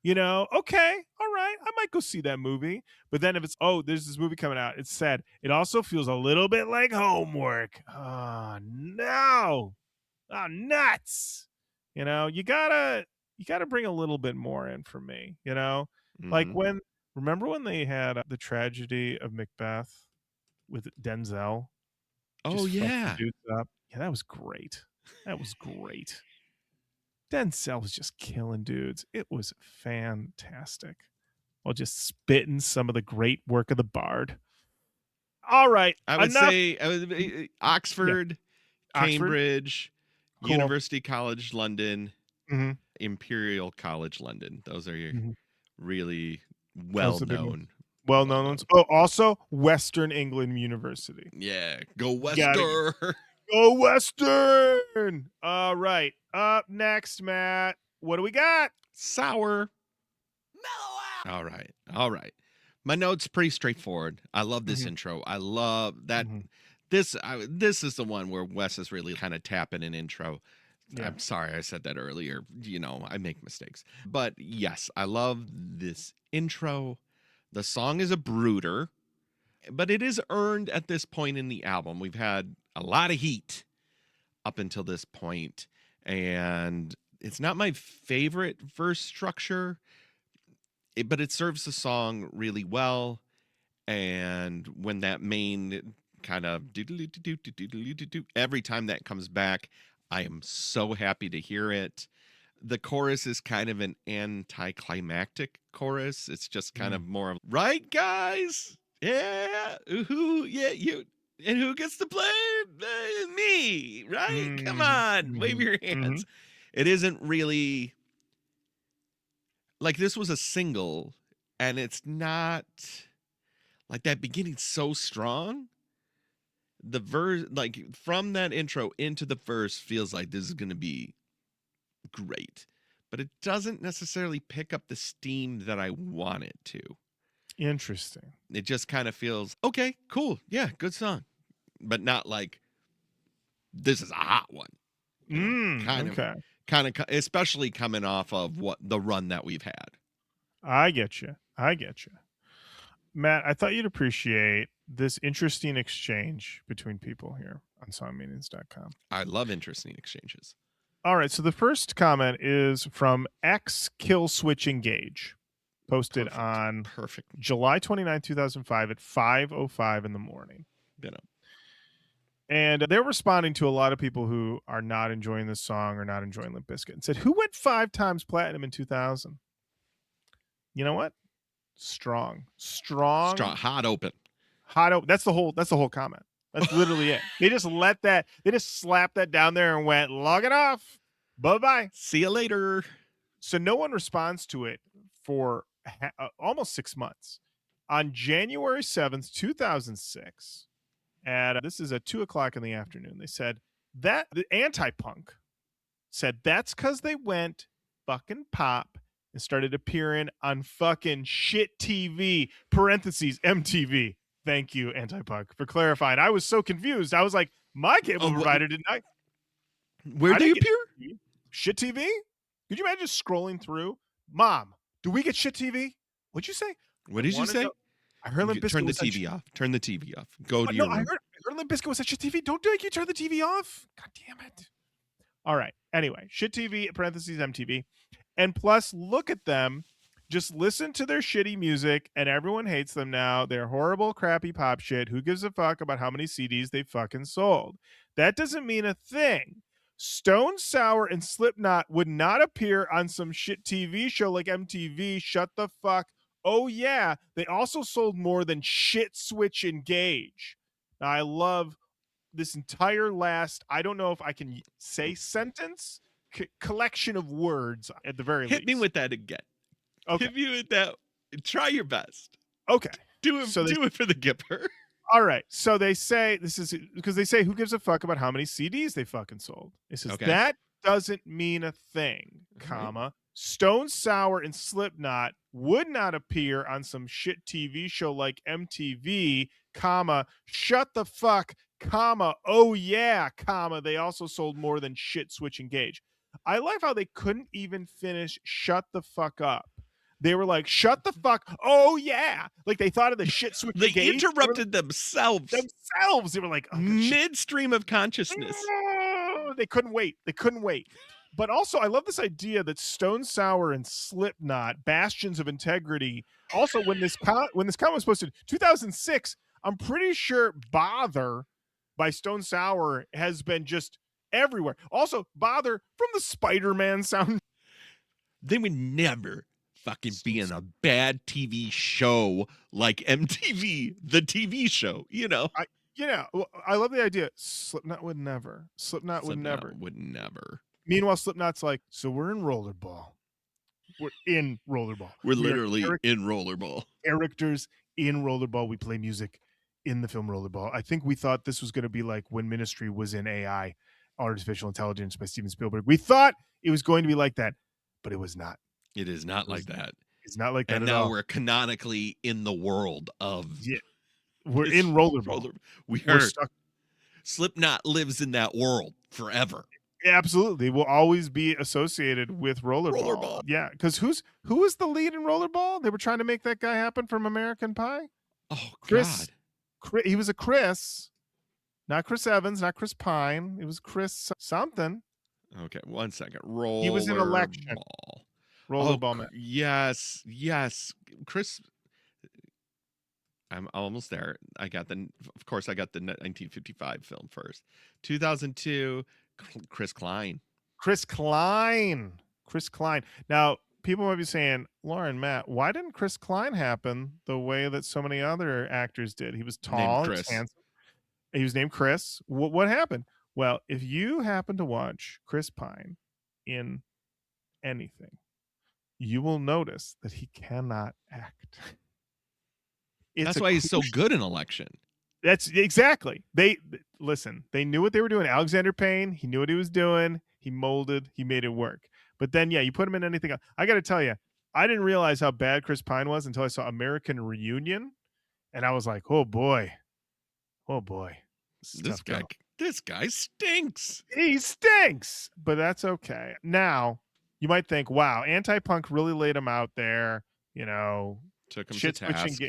okay, all right, I might go see that movie. But then if it's, oh, there's this movie coming out, it's sad. It also feels a little bit like Homework. Oh no. Oh, nuts. You gotta bring a little bit more in for me, like Mhm. remember when they had the tragedy of Macbeth with Denzel Oh, just fucking yeah. dudes up. Yeah, that was great. That was great. Denzel was just killing dudes. It was fantastic. While just spitting some of the great work of the bard. All right, I would enough. say Yeah, Oxford, Oxford, Cambridge, cool. University College London, Hmm. Imperial College London. Those are your Hmm. really Those are the big ones. well-known. Well-known ones. Well-known. Oh, also Western England University. Yeah, go Gotta Western. go Western. All right. Up next, Matt. What do we got? Sour. Mellow out! All right. All right. My note's pretty straightforward. I love this Mhm, intro. I love that. mhm. This is the one where Wes is really kind of tapping an intro. Yeah. I'm sorry I said that earlier. I make mistakes. But yes, I love this intro. The song is a brooder, but it is earned at this point in the album. We've had a lot of heat up until this point, and it's not my favorite verse structure. but it serves the song really well. And when that main kind of every time that comes back, I am so happy to hear it. The chorus is kind of an anticlimactic chorus. It's just kind of more of, right, guys? Yeah. Who? Yeah, you. And who gets to play? Me, right? Come on, wave your hands. It isn't really like this was a single, and it's not like that beginning's so strong. The verse, like from that intro into the verse, feels like this is going to be great, but it doesn't necessarily pick up the steam that I want it to. Interesting. It just kind of feels okay, cool, yeah, good song, but not like this is a hot one. Kind of, especially coming off of what the run that we've had. I get you. Matt, I thought you'd appreciate this interesting exchange between people here on songmeanings.com. I love interesting exchanges. All right, so the first comment is from X Kill Switch Engage, posted on July 29, 2005 at 5:05 in the morning. And they're responding to a lot of people who are not enjoying this song or not enjoying Limp Bizkit, and said, "Who went 5 times platinum in 2000?" You know what? Strong, hot open. That's the whole comment. That's literally it. They just slapped that down there and went, log it off. Bye-bye. See you later. So no one responds to it for almost 6 months. On January 7th, 2006, this is at 2:00 in the afternoon, they said that the anti-punk said that's because they went fucking pop and started appearing on fucking shit TV, parentheses, MTV. Thank you, Anti-Punk, for clarifying. I was so confused. I was like, my cable provider didn't. Where do you appear? Shit TV? Could you imagine just scrolling through? Mom, do we get shit TV? What'd you say? What did you say? I heard Limp Bizkit. Turn the TV off. Turn the TV off. Go to your room. I heard Limp Bizkit was at shit TV. Don't do it. You turn the TV off. God damn it. All right. Anyway, shit TV, parentheses, MTV. And plus, look at them. Just listen to their shitty music, and everyone hates them now. They're horrible, crappy pop shit. Who gives a fuck about how many CDs they fucking sold? That doesn't mean a thing. Stone Sour and Slipknot would not appear on some shit TV show like MTV. Shut the fuck. Oh, yeah. They also sold more than Shit Switch Engage. Now, I love this entire last, I don't know if I can say sentence, collection of words at the very least. Hit me with that again. Okay. Hit me with that. Try your best. Okay. Do it for the Gipper. All right. So they say, this is because they say, who gives a fuck about how many CDs they fucking sold? It says, that doesn't mean a thing, comma. Stone Sour and Slipknot would not appear on some shit TV show like MTV, comma, shut the fuck, comma, oh yeah, comma, they also sold more than Shit Switch Engage. I like how they couldn't even finish shut the fuck up. They were like, shut the fuck, oh yeah. Like they thought of the Shit Switch They Engage. interrupted themselves. They were like, midstream of consciousness. They couldn't wait. But also, I love this idea that Stone Sour and Slipknot, bastions of integrity. Also, when this comment was posted, 2006, I'm pretty sure "Bother" by Stone Sour has been just everywhere. Also, "Bother" from the Spider-Man sound. They would never fucking be in a bad TV show like MTV, the TV show. You know. I love the idea. Slipknot would never. Meanwhile, Slipknot's like, so we're in Rollerball. We're in Rollerball. We're literally in Rollerball. Characters in Rollerball. We play music in the film Rollerball. I think we thought this was going to be like when Ministry was in AI, Artificial Intelligence by Steven Spielberg. We thought it was going to be like that, but it was not. It is not like that. It's not like that and at all. And now we're canonically in the world of... Yeah. We're in Rollerball. We're stuck. Slipknot lives in that world forever. Absolutely. Will always be associated with Rollerball. Yeah, because who was the lead in Rollerball? They were trying to make that guy happen from American Pie. Oh, God. He was a Chris. Not Chris Evans, not Chris Pine. It was Chris something. Okay, 1 second. Rollerball. He was in Election. Rollerball Man. Yes. Chris, I'm almost there. Of course, I got the 1955 film first. 2002, Chris Klein. Chris Klein. Chris Klein. Now, people might be saying, Lauren, Matt, why didn't Chris Klein happen the way that so many other actors did? He was Named tall, he was Chris. handsome. He was named Chris. What happened? Well, if you happen to watch Chris Pine in anything, you will notice that he cannot act. That's why he's so good in Election. That's exactly. They knew what they were doing. Alexander Payne, he knew what he was doing. He molded, he made it work. But then, yeah, you put him in anything else. I got to tell you, I didn't realize how bad Chris Pine was until I saw American Reunion. And I was like, oh boy. This guy stinks. He stinks, but that's okay. Now, you might think, wow, Anti-Punk really laid him out there, Took him to task.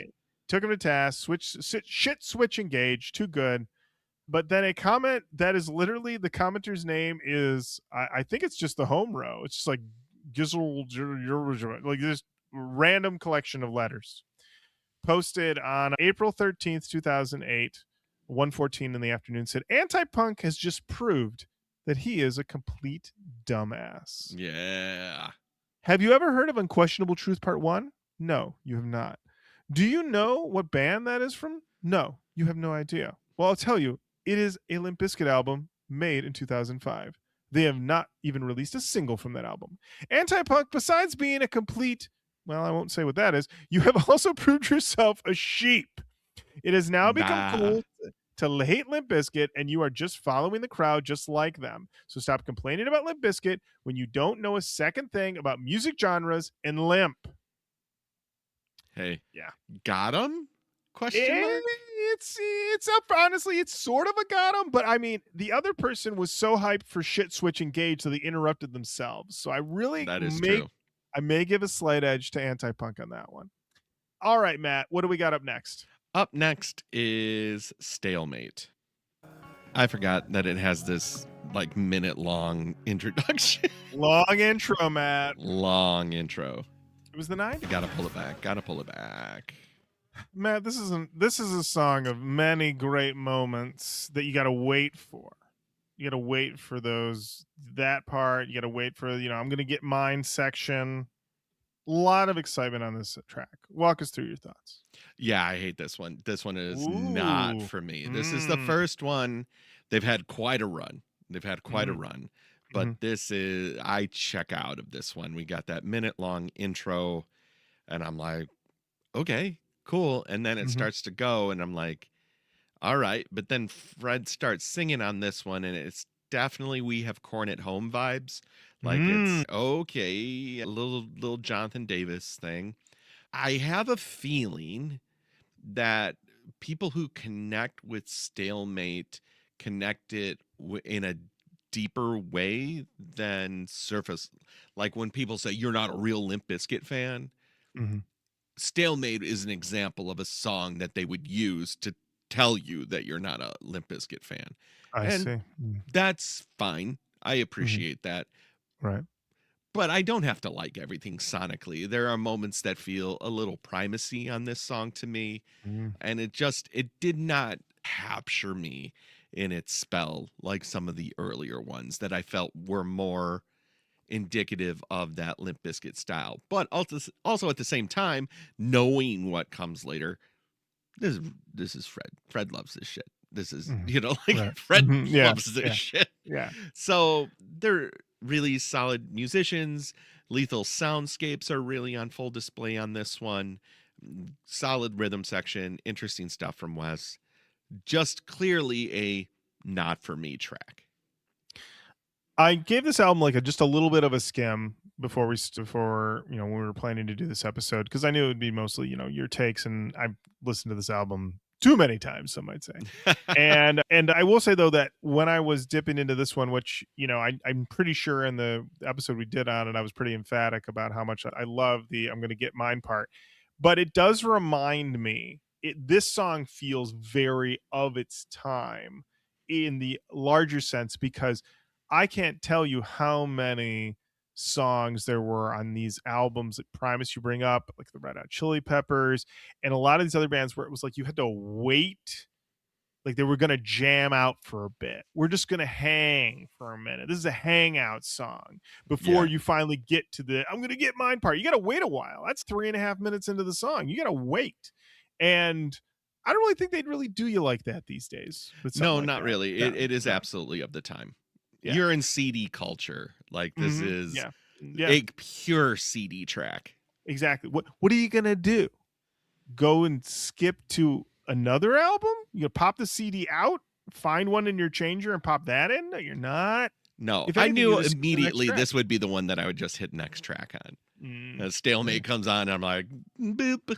Took him to task, shit switch engage, too good. But then a comment that is literally, the commenter's name is, I think it's just the home row. It's just like Gizzle, like this random collection of letters. Posted on April 13th, 2008, 1:14 in the afternoon, said, Anti-Punk has just proved that he is a complete dumbass. Yeah. Have you ever heard of Unquestionable Truth Part 1? No, you have not. Do you know what band that is from? No, you have no idea. Well, I'll tell you, it is a Limp Bizkit album made in 2005. They have not even released a single from that album. Anti-Punk, besides being a complete, well, I won't say what that is, you have also proved yourself a sheep. It has now become cool to hate Limp Bizkit, and you are just following the crowd just like them. So stop complaining about Limp Bizkit when you don't know a second thing about music genres and Limp. Hey. Yeah. Got him? Question mark? It's up. Honestly, it's sort of a got him, but I mean, the other person was so hyped for shit switch engage, so they interrupted themselves. So I really true. I may give a slight edge to Anti-Punk on that one. All right, Matt, what do we got up next? Up next is Stalemate. I forgot that it has this like minute-long introduction. Long intro, Matt. Long intro. It was the 90s. Gotta pull it back. Matt, this is a song of many great moments that you gotta wait for. You gotta wait for that part. You gotta wait for, I'm gonna get mine section. A lot of excitement on this track. Walk us through your thoughts. Yeah, I hate this one. This one is not for me. This is the first one. They've had quite a run. But this is, I check out of this one. We got that minute-long intro, and I'm like, okay, cool. And then it starts to go, and I'm like, all right. But then Fred starts singing on this one, and it's definitely We Have Corn at Home vibes. Like it's okay, a little Jonathan Davis thing. I have a feeling that people who connect with Stalemate connect it in a deeper way than surface. Like when people say you're not a real Limp Bizkit fan, Stalemate is an example of a song that they would use to tell you that you're not a Limp Bizkit fan. I see. That's fine. I appreciate that. Right. But I don't have to like everything sonically. There are moments that feel a little primacy on this song to me. And it did not capture me in its spell like some of the earlier ones that I felt were more indicative of that Limp Bizkit style. But also at the same time, knowing what comes later, this is Fred. Fred loves this shit. This is, Fred loves this shit. Yeah. So they're really solid musicians. Lethal soundscapes are really on full display on this one. Solid rhythm section. Interesting stuff from Wes. Just clearly a not for me track. I gave this album just a little bit of a skim before when we were planning to do this episode, because I knew it would be mostly your takes, and I've listened to this album too many times, some might say. and I will say though that when I was dipping into this one, which I'm pretty sure in the episode we did on it, I was pretty emphatic about how much I love the I'm gonna get mine part, but it does remind me this song feels very of its time in the larger sense, because I can't tell you how many songs there were on these albums that Primus you bring up, like the Red Hot Chili Peppers, and a lot of these other bands where it was like you had to wait, like they were going to jam out for a bit. We're just going to hang for a minute. This is a hangout song before you finally get to the I'm going to get mine part. You got to wait a while. That's 3.5 minutes into the song. You got to wait. And I don't really think they'd really do you like that these days. No, not really. It is absolutely of the time. Yeah. You're in CD culture. Like this is a pure CD track. Exactly. What are you going to do? Go and skip to another album? You pop the CD out, find one in your changer and pop that in? No, you're not. No, I knew immediately this would be the one that I would just hit next track on. As Stalemate comes on, I'm like, boop.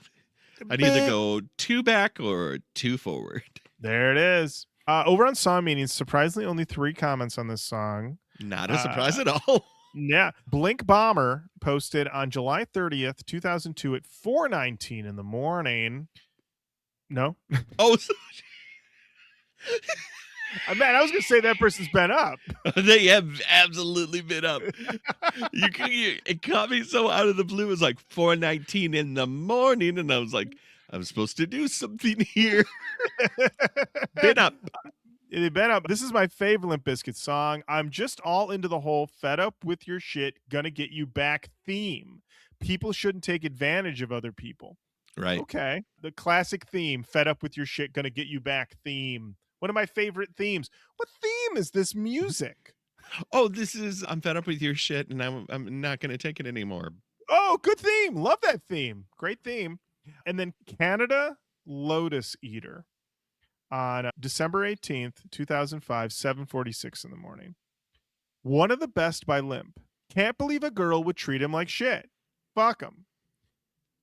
I'd either go 2 back or 2 forward. There it is. Over on Song Meanings, surprisingly, only 3 comments on this song. Not a surprise at all. Yeah. Blink Bomber posted on July 30th, 2002 at 4:19 in the morning. No? Oh, man, I was going to say that person's been up. They have absolutely been up. It caught me so out of the blue. It was like 4:19 in the morning, and I was like, I'm supposed to do something here. Been up. They've been up. This is my favorite Limp Bizkit song. I'm just all into the whole fed up with your shit, gonna get you back theme. People shouldn't take advantage of other people. Right. Okay. The classic theme, fed up with your shit, gonna get you back theme. One of my favorite themes. What theme is this music? Oh, this is I'm fed up with your shit and I'm not gonna take it anymore. Oh, good theme. Love that theme. Great theme. And then Canada Lotus Eater on December 18th, 2005, 7:46 in the morning. One of the best by Limp. Can't believe a girl would treat him like shit. Fuck him.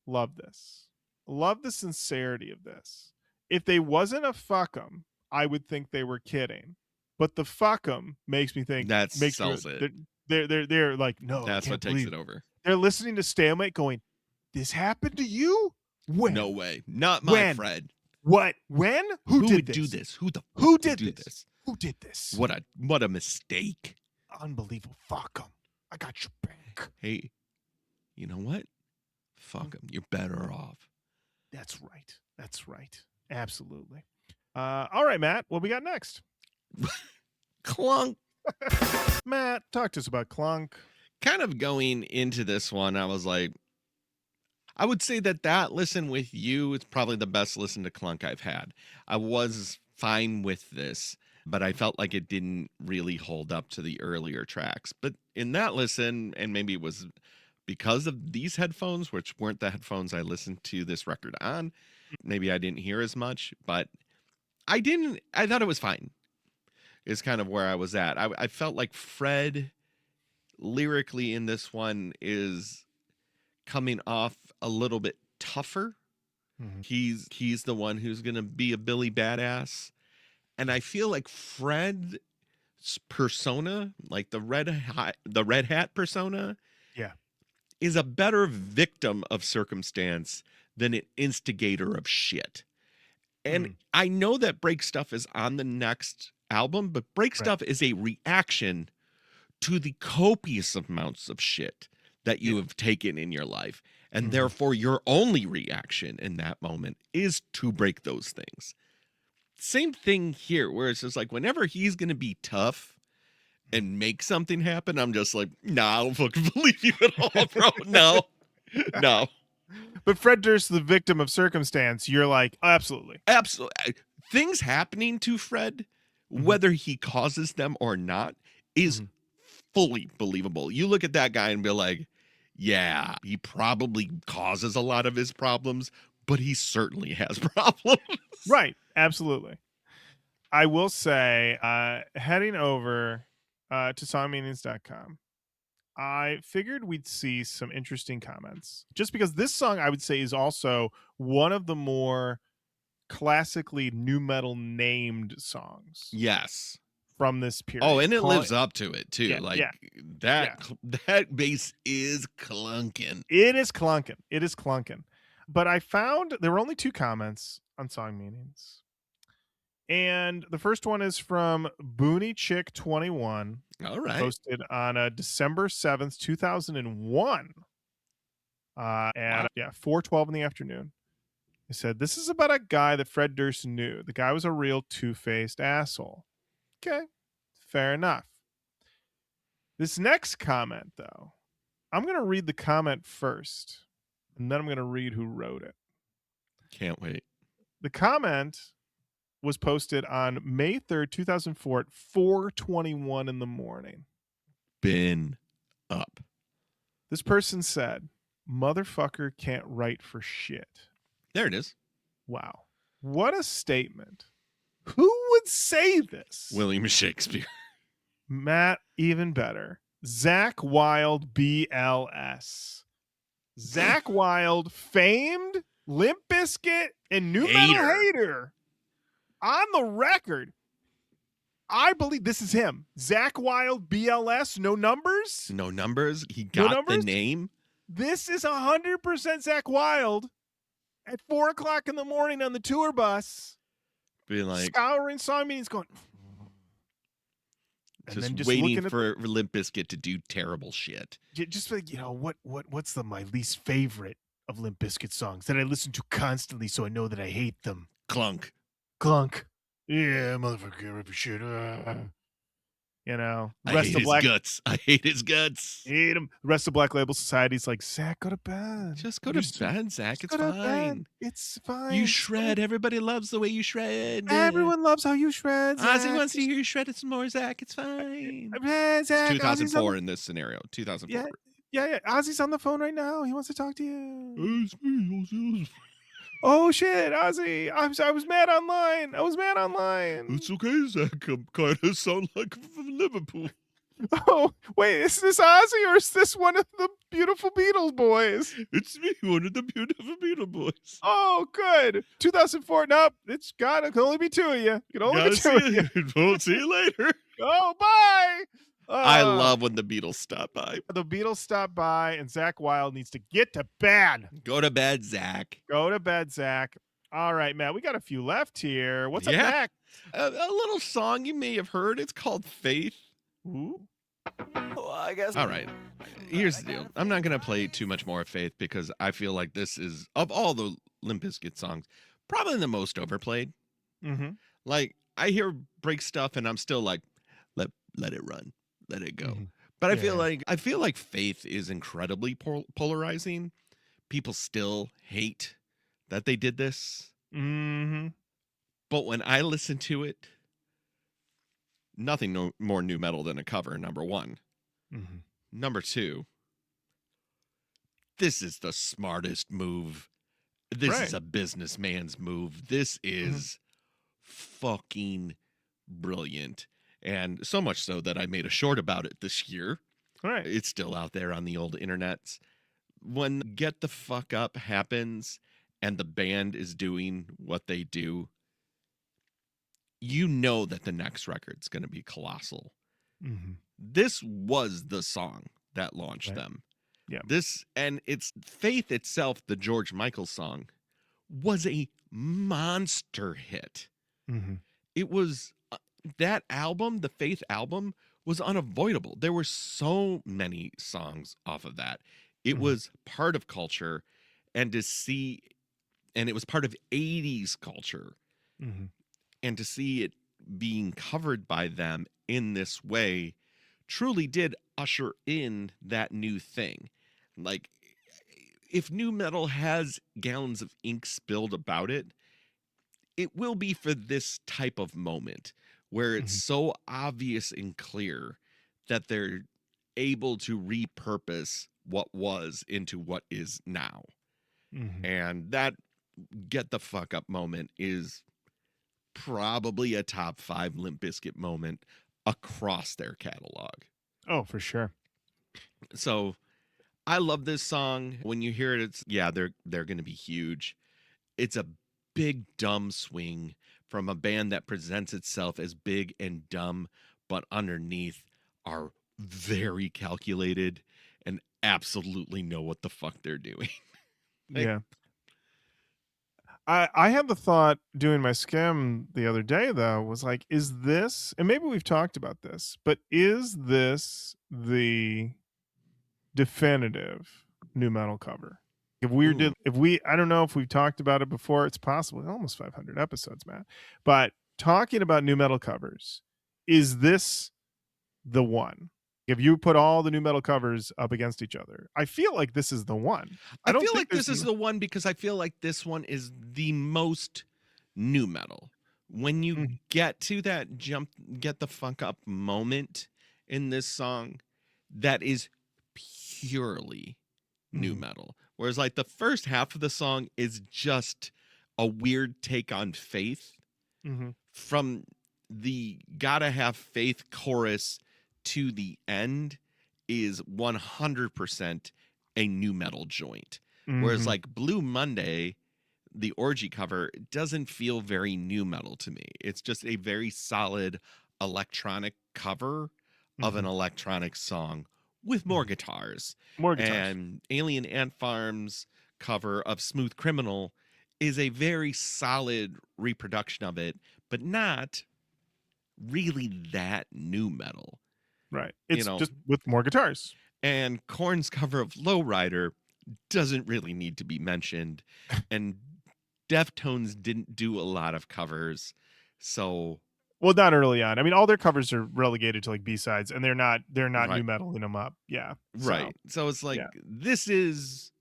Love this. Love the sincerity of this. If they wasn't a fuck 'em, I would think they were kidding. But the fuck 'em makes me think that sells it. They're like, no. That's what takes it over. They're listening to Stalemate going, this happened to you? When? No way. Not my Fred. What? When? Who did would this? do this? Who did this? Who did this? What a mistake. Unbelievable. Fuck 'em. I got your back. Hey, you know what? Fuck 'em. You're better off. That's right. That's right. Absolutely. All right, Matt. What we got next? Clunk. Matt, talk to us about Clunk. Kind of going into this one, I was like, I would say that listen with you is probably the best listen to Clunk I've had. I was fine with this, but I felt like it didn't really hold up to the earlier tracks. But in that listen, and maybe it was because of these headphones, which weren't the headphones I listened to this record on, maybe I didn't hear as much, but I thought it was fine. Is kind of where I was at. I felt like Fred lyrically in this one is coming off a little bit tougher. Mm-hmm. He's the one who's going to be a Billy badass. And I feel like Fred's persona, like the red hat persona, is a better victim of circumstance than an instigator of shit. And I know that Break Stuff is on the next album, but Break Stuff is a reaction to the copious amounts of shit that you have taken in your life. And therefore your only reaction in that moment is to break those things. Same thing here, where it's just like whenever he's going to be tough and make something happen, I'm just like, nah, I don't fucking believe you at all, bro. No. But Fred Durst, the victim of circumstance, you're like, absolutely. Absolutely. Things happening to Fred, whether he causes them or not, is fully believable. You look at that guy and be like, yeah, he probably causes a lot of his problems, but he certainly has problems. Right. Absolutely. I will say, heading over to songmeanings.com, I figured we'd see some interesting comments. Just because this song, I would say, is also one of the more classically nu metal named songs. Yes. From this period. Oh, and it lives up to it too. That bass is clunking. It is clunking. But I found there were only 2 comments on Song Meanings. And the first one is from Booney Chick 21, All right. posted on December 7th, 2001. At 4:12 in the afternoon. He said, "This is about a guy that Fred Durst knew. The guy was a real two-faced asshole." Okay, fair enough. This next comment, though, I'm going to read the comment first, and then I'm going to read who wrote it. Can't wait. The comment was posted on May 3rd, 2004 at 4:21 in the morning. Been up. This person said, "Motherfucker can't write for shit." There it is. Wow. What a statement. Who would say this? William Shakespeare. Matt, even better. Zach Wilde, BLS. Zach Wilde, famed Limp Bizkit and new metal hater. On the record, I believe this is him. Zach Wilde, BLS, no numbers? No numbers. He got the name. This is 100% Zach Wilde at 4 o'clock in the morning on the tour bus. Being like, scouring song meetings going. And just waiting for Limp Bizkit to do terrible shit. Just like, what's my least favorite of Limp Bizkit songs that I listen to constantly so I know that I hate them? Clunk. Yeah, motherfucker, rip your shit. I hate his guts. I hate his guts. Hate him. The rest of Black Label Society's like, Zach, go to bed. Just go to bed, Zach. It's fine. It's fine. You shred. Everybody loves the way you shred. Everyone loves how you shred, Zach. Ozzy wants to hear you shred some more, Zach. It's fine. Zach, it's 2004 in this scenario. 2004. Yeah. Ozzy's on the phone right now. He wants to talk to you. It's me, Ozzy. Oh shit, Ozzy! I was mad online. It's okay, Zach. I'm kind of sound like from Liverpool. Oh wait, is this Ozzy or is this one of the beautiful Beatles boys? It's me, one of the beautiful Beatles boys. Oh, good. 2004. Nope, it can only be two of you. We'll see you later. Oh, bye. I love when the Beatles stop by. The Beatles stop by, and Zach Wilde needs to get to bed. Go to bed, Zach. Go to bed, Zach. All right, Matt, we got a few left here. What's up next? A little song you may have heard. It's called Faith. Ooh. Well, I guess. All right. Here's the deal. I'm not going to play too much more of Faith because I feel like this is, of all the Limp Bizkit songs, probably the most overplayed. Mm-hmm. Like, I hear break stuff, and I'm still like, let it run. Let it go. Mm-hmm. But I feel like Faith is incredibly polarizing. People still hate that they did this. Mm-hmm. But when I listen to it, nothing more new metal than a cover, number one. Mm-hmm. Number two, this is the smartest move. This is a businessman's move. This is fucking brilliant. And so much so that I made a short about it this year. All right. It's still out there on the old internets. When Get the Fuck Up happens and the band is doing what they do, you know that the next record's going to be colossal. Mm-hmm. This was the song that launched them. Yeah. This, and it's Faith itself, the George Michael song, was a monster hit. Mm-hmm. It was... that album, the Faith album, was unavoidable. There were so many songs off of that. It was part of culture, and it was part of 80s culture. Mm-hmm. And to see it being covered by them in this way truly did usher in that new thing. Like, if new metal has gallons of ink spilled about it, it will be for this type of moment, where it's so obvious and clear that they're able to repurpose what was into what is now. Mm-hmm. And that Get the Fuck Up moment is probably a top 5 Limp Bizkit moment across their catalog. Oh, for sure. So I love this song. When you hear it, they're going to be huge. It's a big, dumb swing from a band that presents itself as big and dumb, but underneath are very calculated and absolutely know what the fuck they're doing. Yeah. I had the thought doing my skim the other day though, was like, is this, and maybe we've talked about this, but is this the definitive new metal cover? Ooh. I don't know if we've talked about it before. It's possible, almost 500 episodes, Matt. But talking about new metal covers, is this the one? If you put all the new metal covers up against each other, I feel like this is the one. I I don't feel think like this there's is the one because I feel like this one is the most new metal. When you Mhm, get to that jump, get the fuck up moment in this song, that is purely new mhm, metal. Whereas, like, the first half of the song is just a weird take on faith mhm, from the gotta have faith chorus to the end is 100% a new metal joint. Whereas mhm, like Blue Monday, the orgy cover doesn't feel very new metal to me. It's just a very solid electronic cover of an mhm, electronic song with more mhm. guitars. More guitars. And Alien Ant Farm's cover of Smooth Criminal is a very solid reproduction of it, but not really that new metal, Right. you It's know. just with more guitars. And Korn's cover of Lowrider doesn't really need to be mentioned. And Deftones didn't do a lot of covers. So, Well, not early on. I mean, all their covers are relegated to like B-sides, and they're not new right, metaling them up. Yeah. So right. So it's like yeah. this is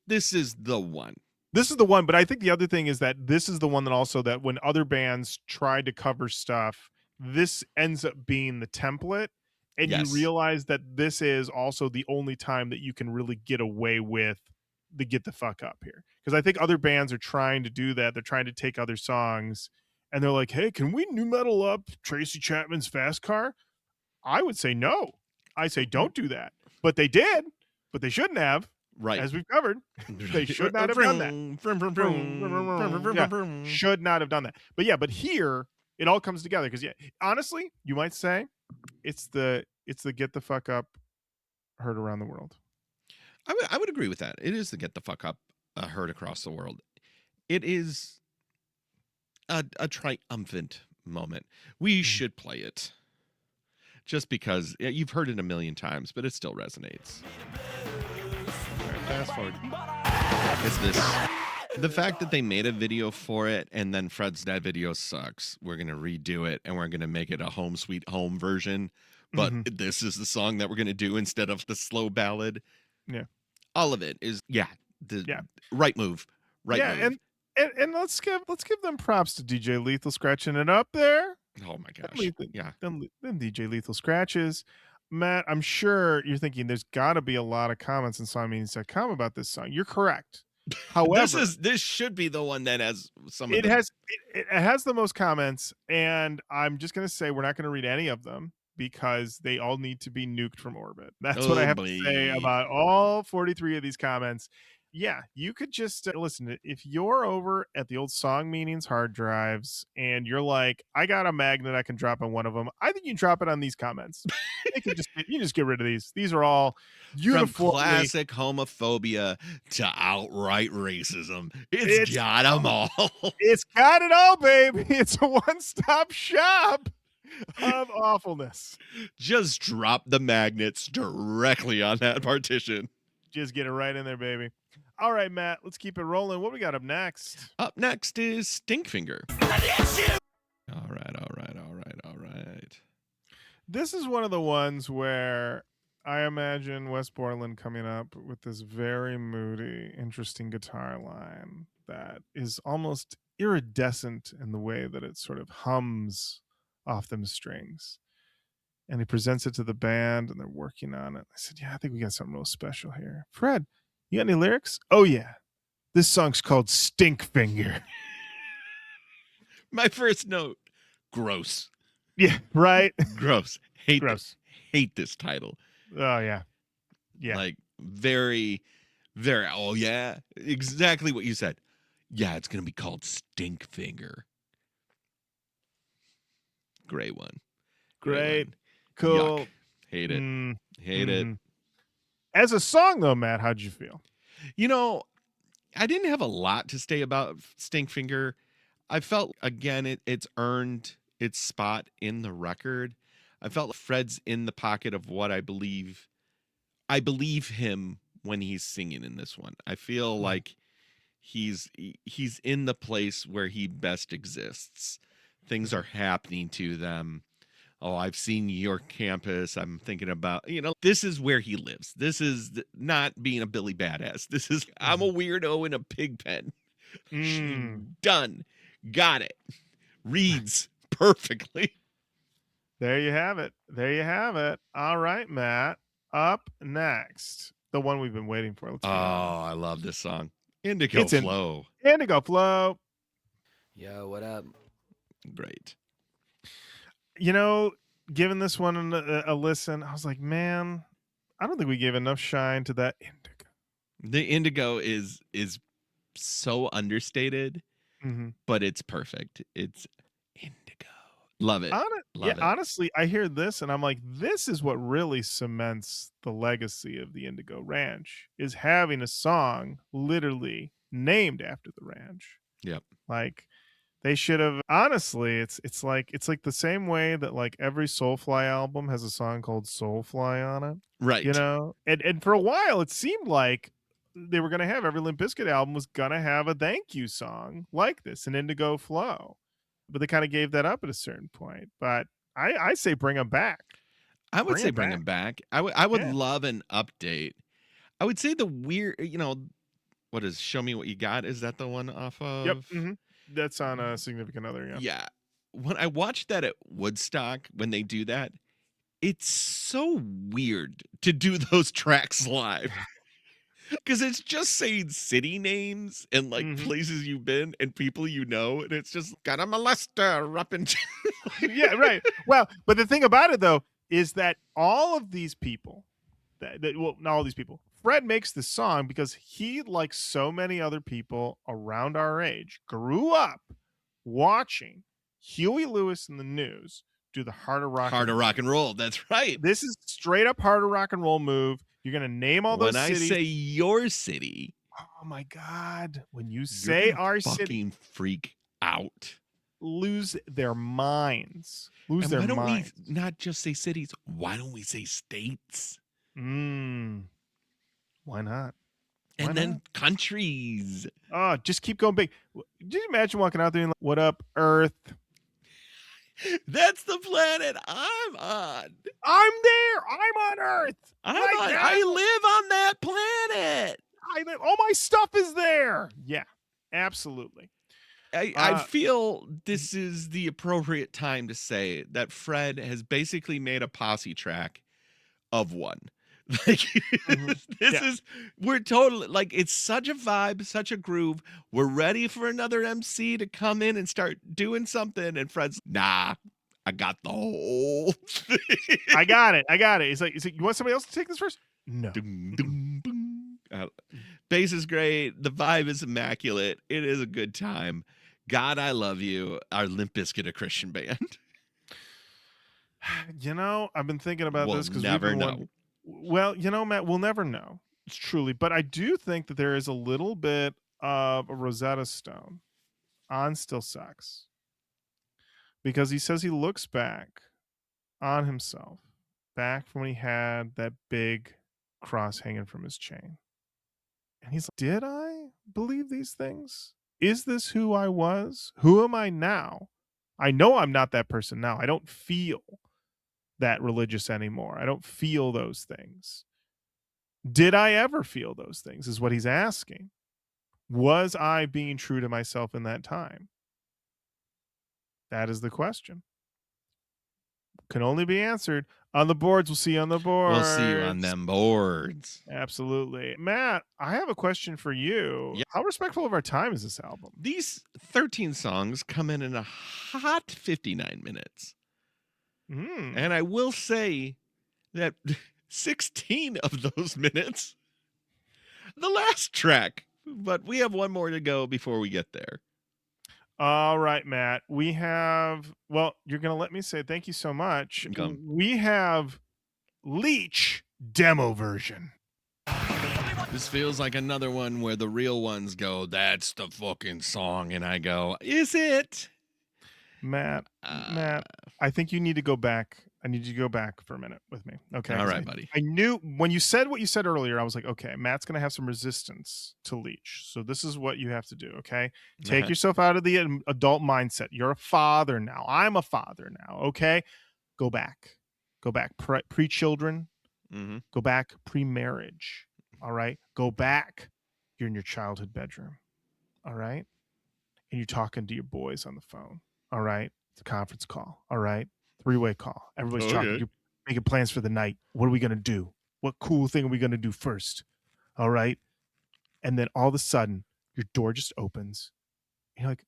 the one. This is the one, but I think the other thing is that this is the one that also, that when other bands tried to cover stuff, this ends up being the template, and you Yes. realize that this is also the only time that you can really get away with the get the fuck up here. Because I think other bands are trying to do that. They're trying to take other songs and they're like, "Hey, can we new metal up Tracy Chapman's Fast Car?" I would say no. I say don't do that. But they did, but they shouldn't have, Right. as we've covered. They should not have done that. Yeah, should not have done that. But yeah, but here it all comes together because yeah, honestly, you might say it's the get the fuck up heard around the world. I would agree with that. It is the get the fuck up heard across the world. It is a triumphant moment. We Mhm. should play it just because you've heard it a million times, but it still resonates. All right, fast forward. Is this the fact that they made a video for it and then Fred's that video sucks? We're gonna redo it and we're gonna make it a home sweet home version. But Mhm. this is the song that we're gonna do instead of the slow ballad. Yeah, All of it is the yeah, right move. Right yeah, move. and let's give them props to DJ Lethal scratching it up there. Oh my Them, gosh. Lethal, Yeah. them DJ Lethal scratches. Matt, I'm sure you're thinking there's got to be a lot of comments on songmeanings.com about this song. You're correct. However, This should be the one that has some of it the has it has the most comments, and I'm just gonna say we're not gonna read any of them because they all need to be nuked from orbit. That's what I oh have to say boy. about all 43 of these comments. Yeah, you could just listen. If you're over at the old song meanings hard drives and you're like, I got a magnet I can drop on one of them, I think you can drop it on these comments. They can just you just get rid of these. These are all From uniformly. classic homophobia to outright racism. It's It's got them all. it's got it all, baby. It's a one-stop shop of awfulness. Just drop the magnets directly on that partition. Just get it right in there, baby. All right, Matt, let's keep it rolling. What we got up next? Up next is Stinkfinger. All right, all right, all right, all right. This is one of the ones where I imagine Wes Borland coming up with this very moody, interesting guitar line that is almost iridescent in the way that it sort of hums off them strings. And he presents it to the band and they're working on it. I said, yeah, I think we got something real special here. Fred, you got any lyrics? Oh, yeah. This song's called Stinkfinger. My first note, gross. Yeah, right? Gross. Gross. Hate this title. Oh, yeah. Yeah. Like very, very, oh yeah. Exactly what you said. Yeah, it's gonna be called Stinkfinger. Great one. Great. One. Cool. Yuck. Hate it. Hate it. Mm-hmm. As a song, though, Matt, how'd you feel? You know, I didn't have a lot to say about Stinkfinger. I felt, again, it's earned its spot in the record. I felt Fred's in the pocket of what I believe. I believe him when he's singing in this one. I feel like he's in the place where he best exists. Things are happening to them. Oh, I've seen your campus. I'm thinking about, this is where he lives. This is not being a Billy Badass. This is, I'm a weirdo in a pig pen. Done. Got it. Reads perfectly. There you have it. There you have it. All right, Matt. Up next, the one we've been waiting for. Let's I love this song. Indigo Flow. Indigo Flow. Yo, what up? Great. Giving this one a listen, I was like, man, I don't think we gave enough shine to that Indigo. The Indigo is so understated, but it's perfect. It's Indigo. Love it. Love it. Honestly, I hear this and I'm like, this is what really cements the legacy of the Indigo Ranch, is having a song literally named after the ranch. Yep. Like, they should have, honestly, it's like the same way that like every Soulfly album has a song called Soulfly on it. Right. And for a while it seemed like they were gonna have every Limp Bizkit album was gonna have a thank you song like this, an Indigo Flow. But they kind of gave that up at a certain point. But I say bring them back. I would say bring them back. I would love an update. I would say the weird, what is Show Me What You Got? Is that the one off of? Yep. That's on a Significant Other. Yeah. Yeah. When I watched that at Woodstock, when they do that, it's so weird to do those tracks live. Because it's just saying city names and like places you've been and people and it's just got a molester up in. Yeah, right. Well, but the thing about it though is that all of these people, well, not all these people, Fred makes this song because he, like so many other people around our age, grew up watching Huey Lewis and the News do the Heart of Rock and Roll. That's right. This is straight up Heart of Rock and Roll move. You're going to name all those cities. When I say your city. Oh my God. When you say our city. Fucking freak out. Lose their minds. Why don't we not just say cities? Why don't we say states? Why not? And then countries. Oh, just keep going big. Did you imagine walking out there and like, what up, Earth? That's the planet I'm on. I'm there. I'm on Earth. I live on that planet. All my stuff is there. Yeah, absolutely. I feel this is the appropriate time to say that Fred has basically made a posse track of one. Like we're totally like, it's such a vibe, such a groove. We're ready for another MC to come in and start doing something. And Fred's, nah, I got the whole thing. I got it. He's like, you want somebody else to take this first? No. Bass is great. The vibe is immaculate. It is a good time. God, I love you. Our Limp Bizkit, a Christian band. I've been thinking about this because never know. Well, Matt, we'll never know. It's truly, but I do think that there is a little bit of a Rosetta Stone on Still Sucks, because he says he looks back on himself, back from when he had that big cross hanging from his chain. And he's like, did I believe these things? Is this who I was? Who am I now? I know I'm not that person now. I don't feel that religious anymore. I don't feel those things. Did I ever feel those things is what he's asking. Was I being true to myself in that time? That is the question. Can only be answered on the boards. We'll see you on the boards. We'll see you on them boards. Absolutely. Matt, I have a question for you. Yep. How respectful of our time is this album? These 13 songs come in a hot 59 minutes. And I will say that 16 of those minutes, the last track, but we have one more to go before we get there. All right, Matt. We have, well, you're going to let me say thank you so much. We have Leach demo version. This feels like another one where the real ones go, that's the fucking song. And I go, is it? Matt, I think you need to go back. I need you to go back for a minute with me. Okay. All right, buddy. I knew when you said what you said earlier, I was like, okay, Matt's going to have some resistance to Leach. So this is what you have to do. Okay. Take yourself out of the adult mindset. You're a father now. I'm a father now. Okay. Go back. Go back. Pre-children. Mm-hmm. Go back pre-marriage. All right. Go back. You're in your childhood bedroom. All right. And you're talking to your boys on the phone. All right. It's a conference call. All right. Three-way call. Everybody's talking. You're making plans for the night. What are we going to do? What cool thing are we going to do first? All right. And then all of a sudden, your door just opens. You're like,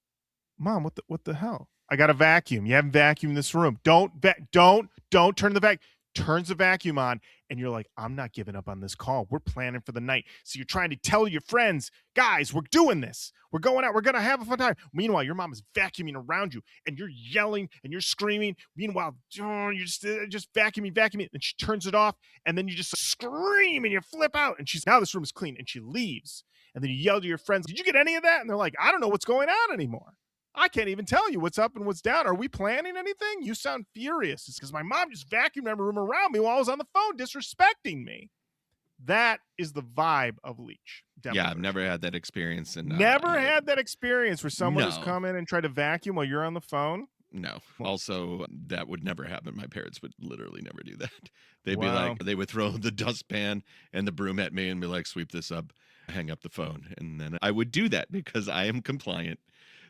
Mom, what the hell? I got a vacuum. You haven't vacuumed this room. Don't turn the vacuum. Turns the vacuum on, and you're like, I'm not giving up on this call. We're planning for the night. So you're trying to tell your friends, guys, we're doing this. We're going out. We're going to have a fun time. Meanwhile, your mom is vacuuming around you, and you're yelling, and you're screaming. Meanwhile, you're just vacuuming, and she turns it off, and then you just scream, and you flip out, and she's, now this room is clean, and she leaves. And then you yell to your friends, did you get any of that? And they're like, I don't know what's going on anymore. I can't even tell you what's up and what's down. Are we planning anything? You sound furious. It's because my mom just vacuumed every room around me while I was on the phone disrespecting me. That is the vibe of Leach. Definitely. Yeah, I've never had that experience. And never had that experience where someone has come in and tried to vacuum while you're on the phone? No. Also, that would never happen. My parents would literally never do that. They'd be like, they would throw the dustpan and the broom at me and be like, sweep this up, hang up the phone. And then I would do that because I am compliant.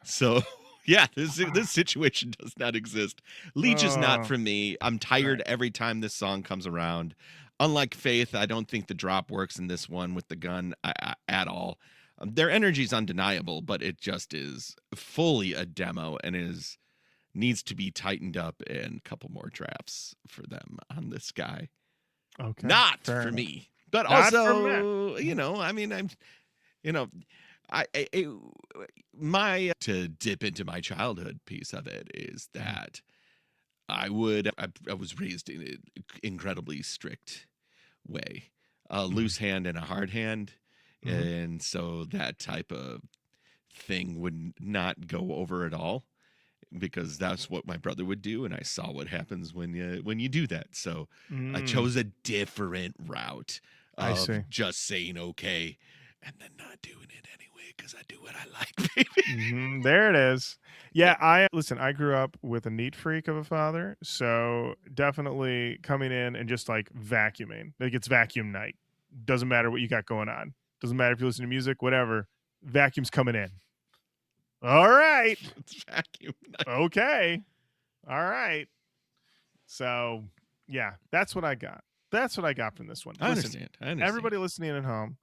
So, yeah, this situation does not exist. Leach is not for me. I'm tired every time this song comes around. Unlike Faith, I don't think the drop works in this one with the gun at all. Their energy is undeniable, but it just is fully a demo and needs to be tightened up and a couple more drafts for them on this guy. Okay. Not for me. But not also, to dip into my childhood piece of it is that I was raised in an incredibly strict way, a loose hand and a hard hand. And so that type of thing would not go over at all because that's what my brother would do. And I saw what happens when you do that. So I chose a different route of just saying, okay, and then not doing it anyway because I do what I like, baby. There it is. Yeah, I grew up with a neat freak of a father, so definitely coming in and just like vacuuming. Like it's vacuum night. Doesn't matter what you got going on. Doesn't matter if you listen to music, whatever. Vacuum's coming in. All right. It's vacuum night. Okay. All right. So, yeah, that's what I got. That's what I got from this one. I understand. Everybody listening at home,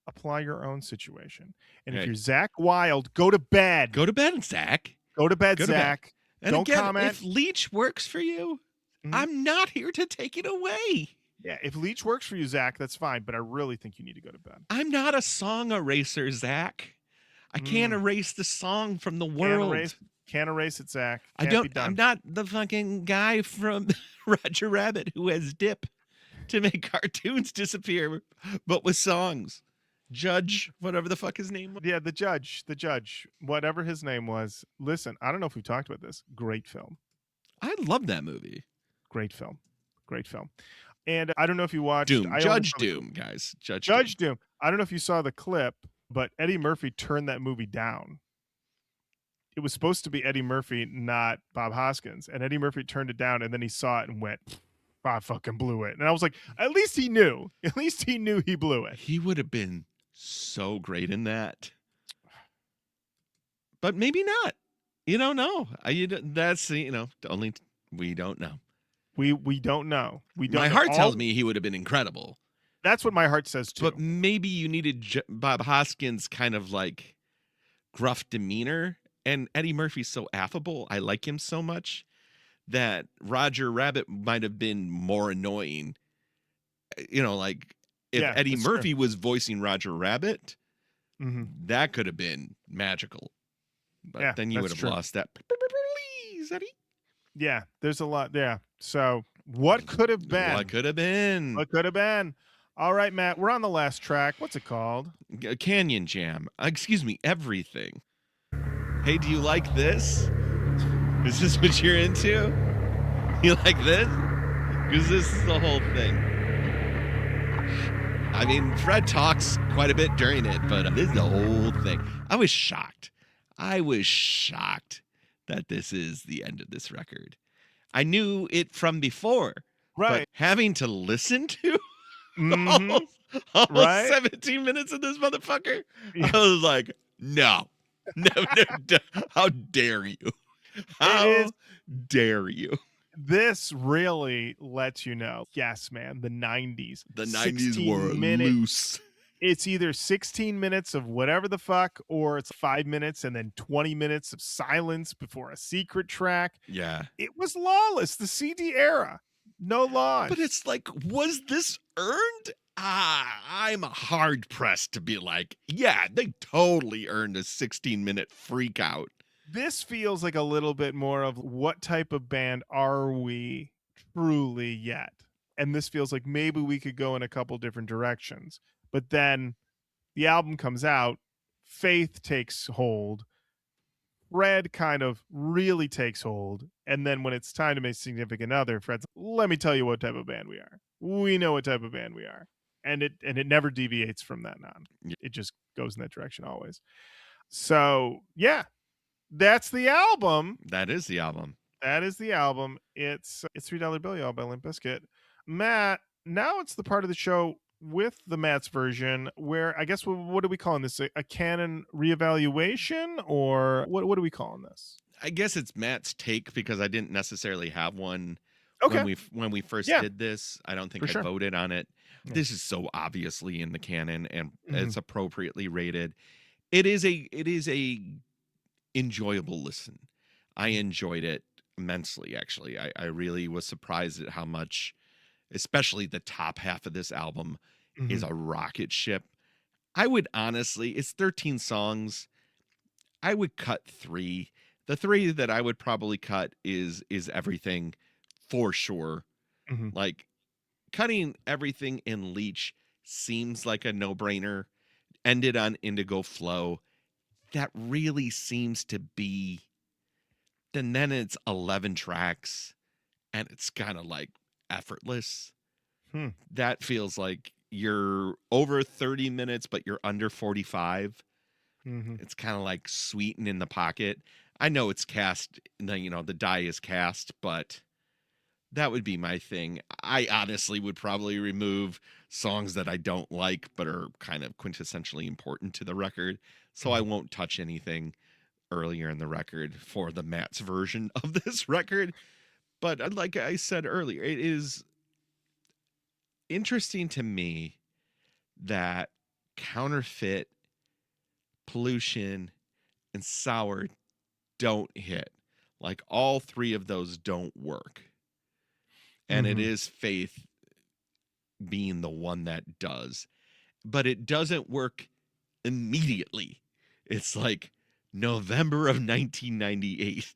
apply your own situation. And if you're Zach Wild, go to bed. Go to bed, Zach. Go to bed, Zach. And don't again, comment. If Leach works for you, I'm not here to take it away. Yeah, if Leach works for you, Zach, that's fine. But I really think you need to go to bed. I'm not a song eraser, Zach. I can't erase the song from the world. Can't erase it, Zach. I'm not the fucking guy from Roger Rabbit who has dip to make cartoons disappear, but with songs. Judge, whatever the fuck his name was. Yeah, the judge, whatever his name was. Listen, I don't know if we talked about this. Great film. I love that movie. Great film. And I don't know if you watched Doom. Judge Doom, guys. Judge Doom. I don't know if you saw the clip, but Eddie Murphy turned that movie down. It was supposed to be Eddie Murphy, not Bob Hoskins. And Eddie Murphy turned it down, and then he saw it and went, I fucking blew it. And I was like, at least he knew. At least he knew he blew it. He would have been so great in that. But maybe not. You don't know. That's, only we don't know. We don't know. My heart tells me he would have been incredible. That's what my heart says too. But maybe you needed Bob Hoskins' kind of like gruff demeanor. And Eddie Murphy's so affable. I like him so much that Roger Rabbit might have been more annoying. Like if Eddie Murphy was voicing Roger Rabbit, that could have been magical. But then you would have lost that. Please, Eddie. Yeah, there's a lot. Yeah. So what could have been? What could have been? All right, Matt, we're on the last track. What's it called? Canyon Jam. Excuse me, everything. Hey, do you like this? Is this what you're into? You like this? Because this is the whole thing. I mean, Fred talks quite a bit during it, but this is the whole thing. I was shocked. That this is the end of this record. I knew it from before, but Right. having to listen to Mhm. almost Right? 17 minutes of this motherfucker, Yeah. I was like, no, how dare you? It is. How dare you? This really lets you know. Yes, man, the 90s. The 90s were 16-minute. loose. It's either 16 minutes of whatever the fuck, or it's 5 minutes and then 20 minutes of silence before a secret track. Yeah. It was lawless, the CD era. No laws. But it's like, was this earned? I'm hard pressed to be like, yeah, they totally earned a 16-minute freak out. This feels like a little bit more of what type of band are we truly yet? And this feels like maybe we could go in a couple different directions. But then the album comes out, Faith takes hold, Fred kind of really takes hold, and then when it's time to make Significant Other, Fred's let me tell you what type of band we are. We know what type of band we are. And it never deviates from that on. It just goes in that direction always. So yeah, that's the album. That is the album. That is the album. It's $3 Bill Y'all by Limp Bizkit. Matt, now it's the part of the show with the Matt's version where I guess what are we calling this? A canon reevaluation, or what are we calling this? I guess it's Matt's take because I didn't necessarily have one Okay. when we first Yeah. did this. I don't think For I sure. voted on it. Yeah. This is so obviously in the canon and Mhm. it's appropriately rated. It is a enjoyable listen. I enjoyed it immensely, actually. I really was surprised at how much, especially the top half of this album, is Mhm. a rocket ship. I would honestly, it's 13 songs. I would cut 3. The 3 that I would probably cut is everything for sure. Mhm. Like cutting everything in Leach seems like a no-brainer. Ended on Indigo Flow. That really seems to be. And then it's 11 tracks and it's kind of like effortless. Hmm. That feels like you're over 30 minutes, but you're under 45. Mhm. It's kind of like sweet and in the pocket. I know it's cast, the die is cast, but that would be my thing. I honestly would probably remove songs that I don't like, but are kind of quintessentially important to the record. So I won't touch anything earlier in the record for the Matt's version of this record. But like I said earlier, it is interesting to me that Counterfeit, Pollution, and Sour don't hit. Like all 3 of those don't work. And it is Faith being the one that does. But it doesn't work immediately. It's like November of 1998.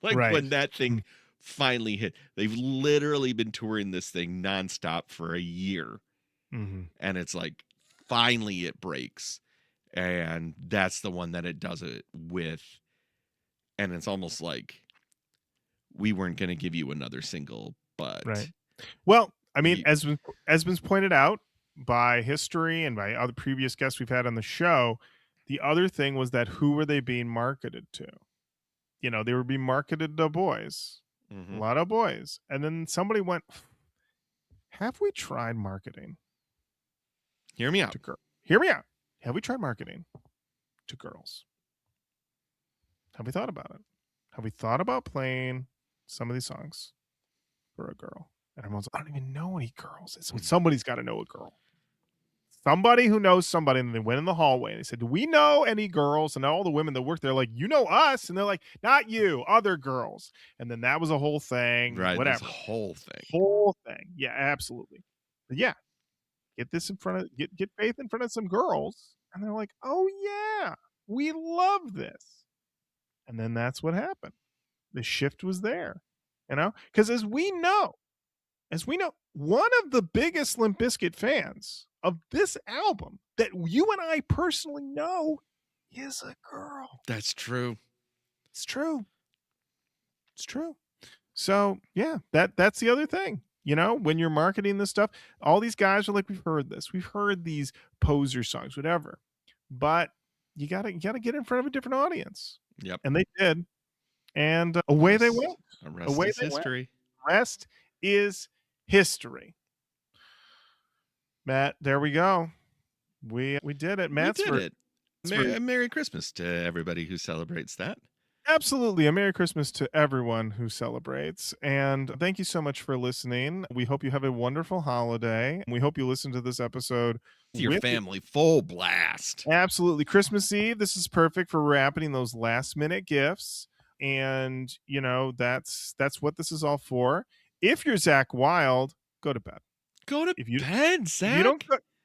Like Right. when that thing finally hit. They've literally been touring this thing nonstop for a year. Mhm. And it's like finally it breaks. And that's the one that it does it with. And it's almost like we weren't going to give you another single, but Right. Well, I mean, Ye- as been pointed out by history and by other previous guests we've had on the show, the other thing was that who were they being marketed to? They were being marketed to boys, a lot of boys. And then somebody went, have we tried marketing hear me out. to girls? Hear me out. Have we tried marketing to girls? Have we thought about it? Have we thought about playing some of these songs for a girl? And everyone's like, I don't even know any girls. Somebody's got to know a girl. Somebody who knows somebody. And they went in the hallway and they said, do we know any girls? And all the women that work there are like, you know us. And they're like, not you, other girls. And then that was a whole thing. Right. Whatever. This whole thing. Whole thing. Yeah, absolutely. But yeah. Get this in front of get Faith in front of some girls. And they're like, oh yeah, we love this. And then that's what happened. The shift was there. Because as we know, as we know, one of the biggest Limp Bizkit fans of this album that you and I personally know is a girl. That's true. It's true. It's true. So yeah, that's the other thing. You know, when you're marketing this stuff, all these guys are like, we've heard this, we've heard these poser songs, whatever. But you gotta get in front of a different audience. Yep. And they did. And away they Rest- went. Rest Away is they went. history. Rest is history. Matt, there we go. We did it. Matt's We did it. Merry Christmas to everybody who celebrates that. Absolutely. A Merry Christmas to everyone who celebrates. And thank you so much for listening. We hope you have a wonderful holiday. We hope you listen to this episode Your with family full blast. Absolutely. Christmas Eve. This is perfect for wrapping those last minute gifts. And, you know, that's what this is all for. If you're Zach Wild, go to bed. Go to bed, Zach.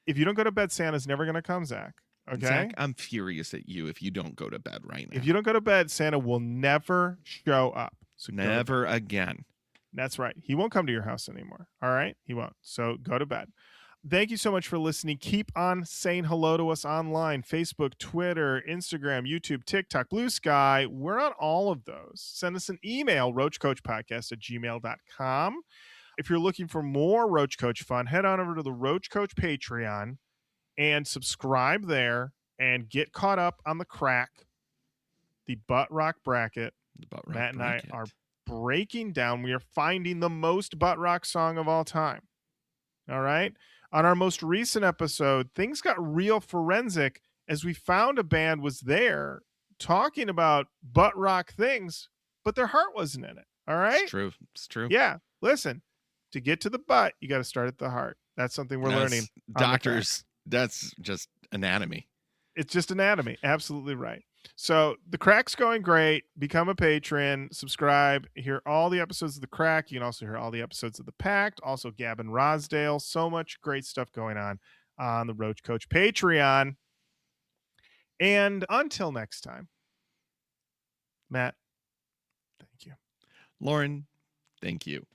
If you don't go to bed, Santa's never going to come, Zach. Okay? Zach, I'm furious at you if you don't go to bed right now. If you don't go to bed, Santa will never show up. So never again. That's right. He won't come to your house anymore. All right? He won't. So go to bed. Thank you so much for listening. Keep on saying hello to us online. Facebook, Twitter, Instagram, YouTube, TikTok, Blue Sky. We're on all of those. Send us an email, roachkoachpodcast@gmail.com. If you're looking for more Roach Koach fun, head on over to the Roach Koach Patreon and subscribe there and get caught up on the crack, the butt rock bracket. Matt and I are breaking down. We are finding the most butt rock song of all time. All right. On our most recent episode, things got real forensic as we found a band was there talking about butt rock things, but their heart wasn't in it. All right. It's true. It's true. Yeah. Listen, to get to the butt, you got to start at the heart. That's something we're learning. Doctors, that's just anatomy. It's just anatomy. Absolutely right. So the crack's going great. Become a patron, subscribe, hear all the episodes of the crack. You can also hear all the episodes of the Pact, also Gavin Rosdale. So much great stuff going on the Roach Koach Patreon. And until next time, Matt, thank you. Lauren, thank you.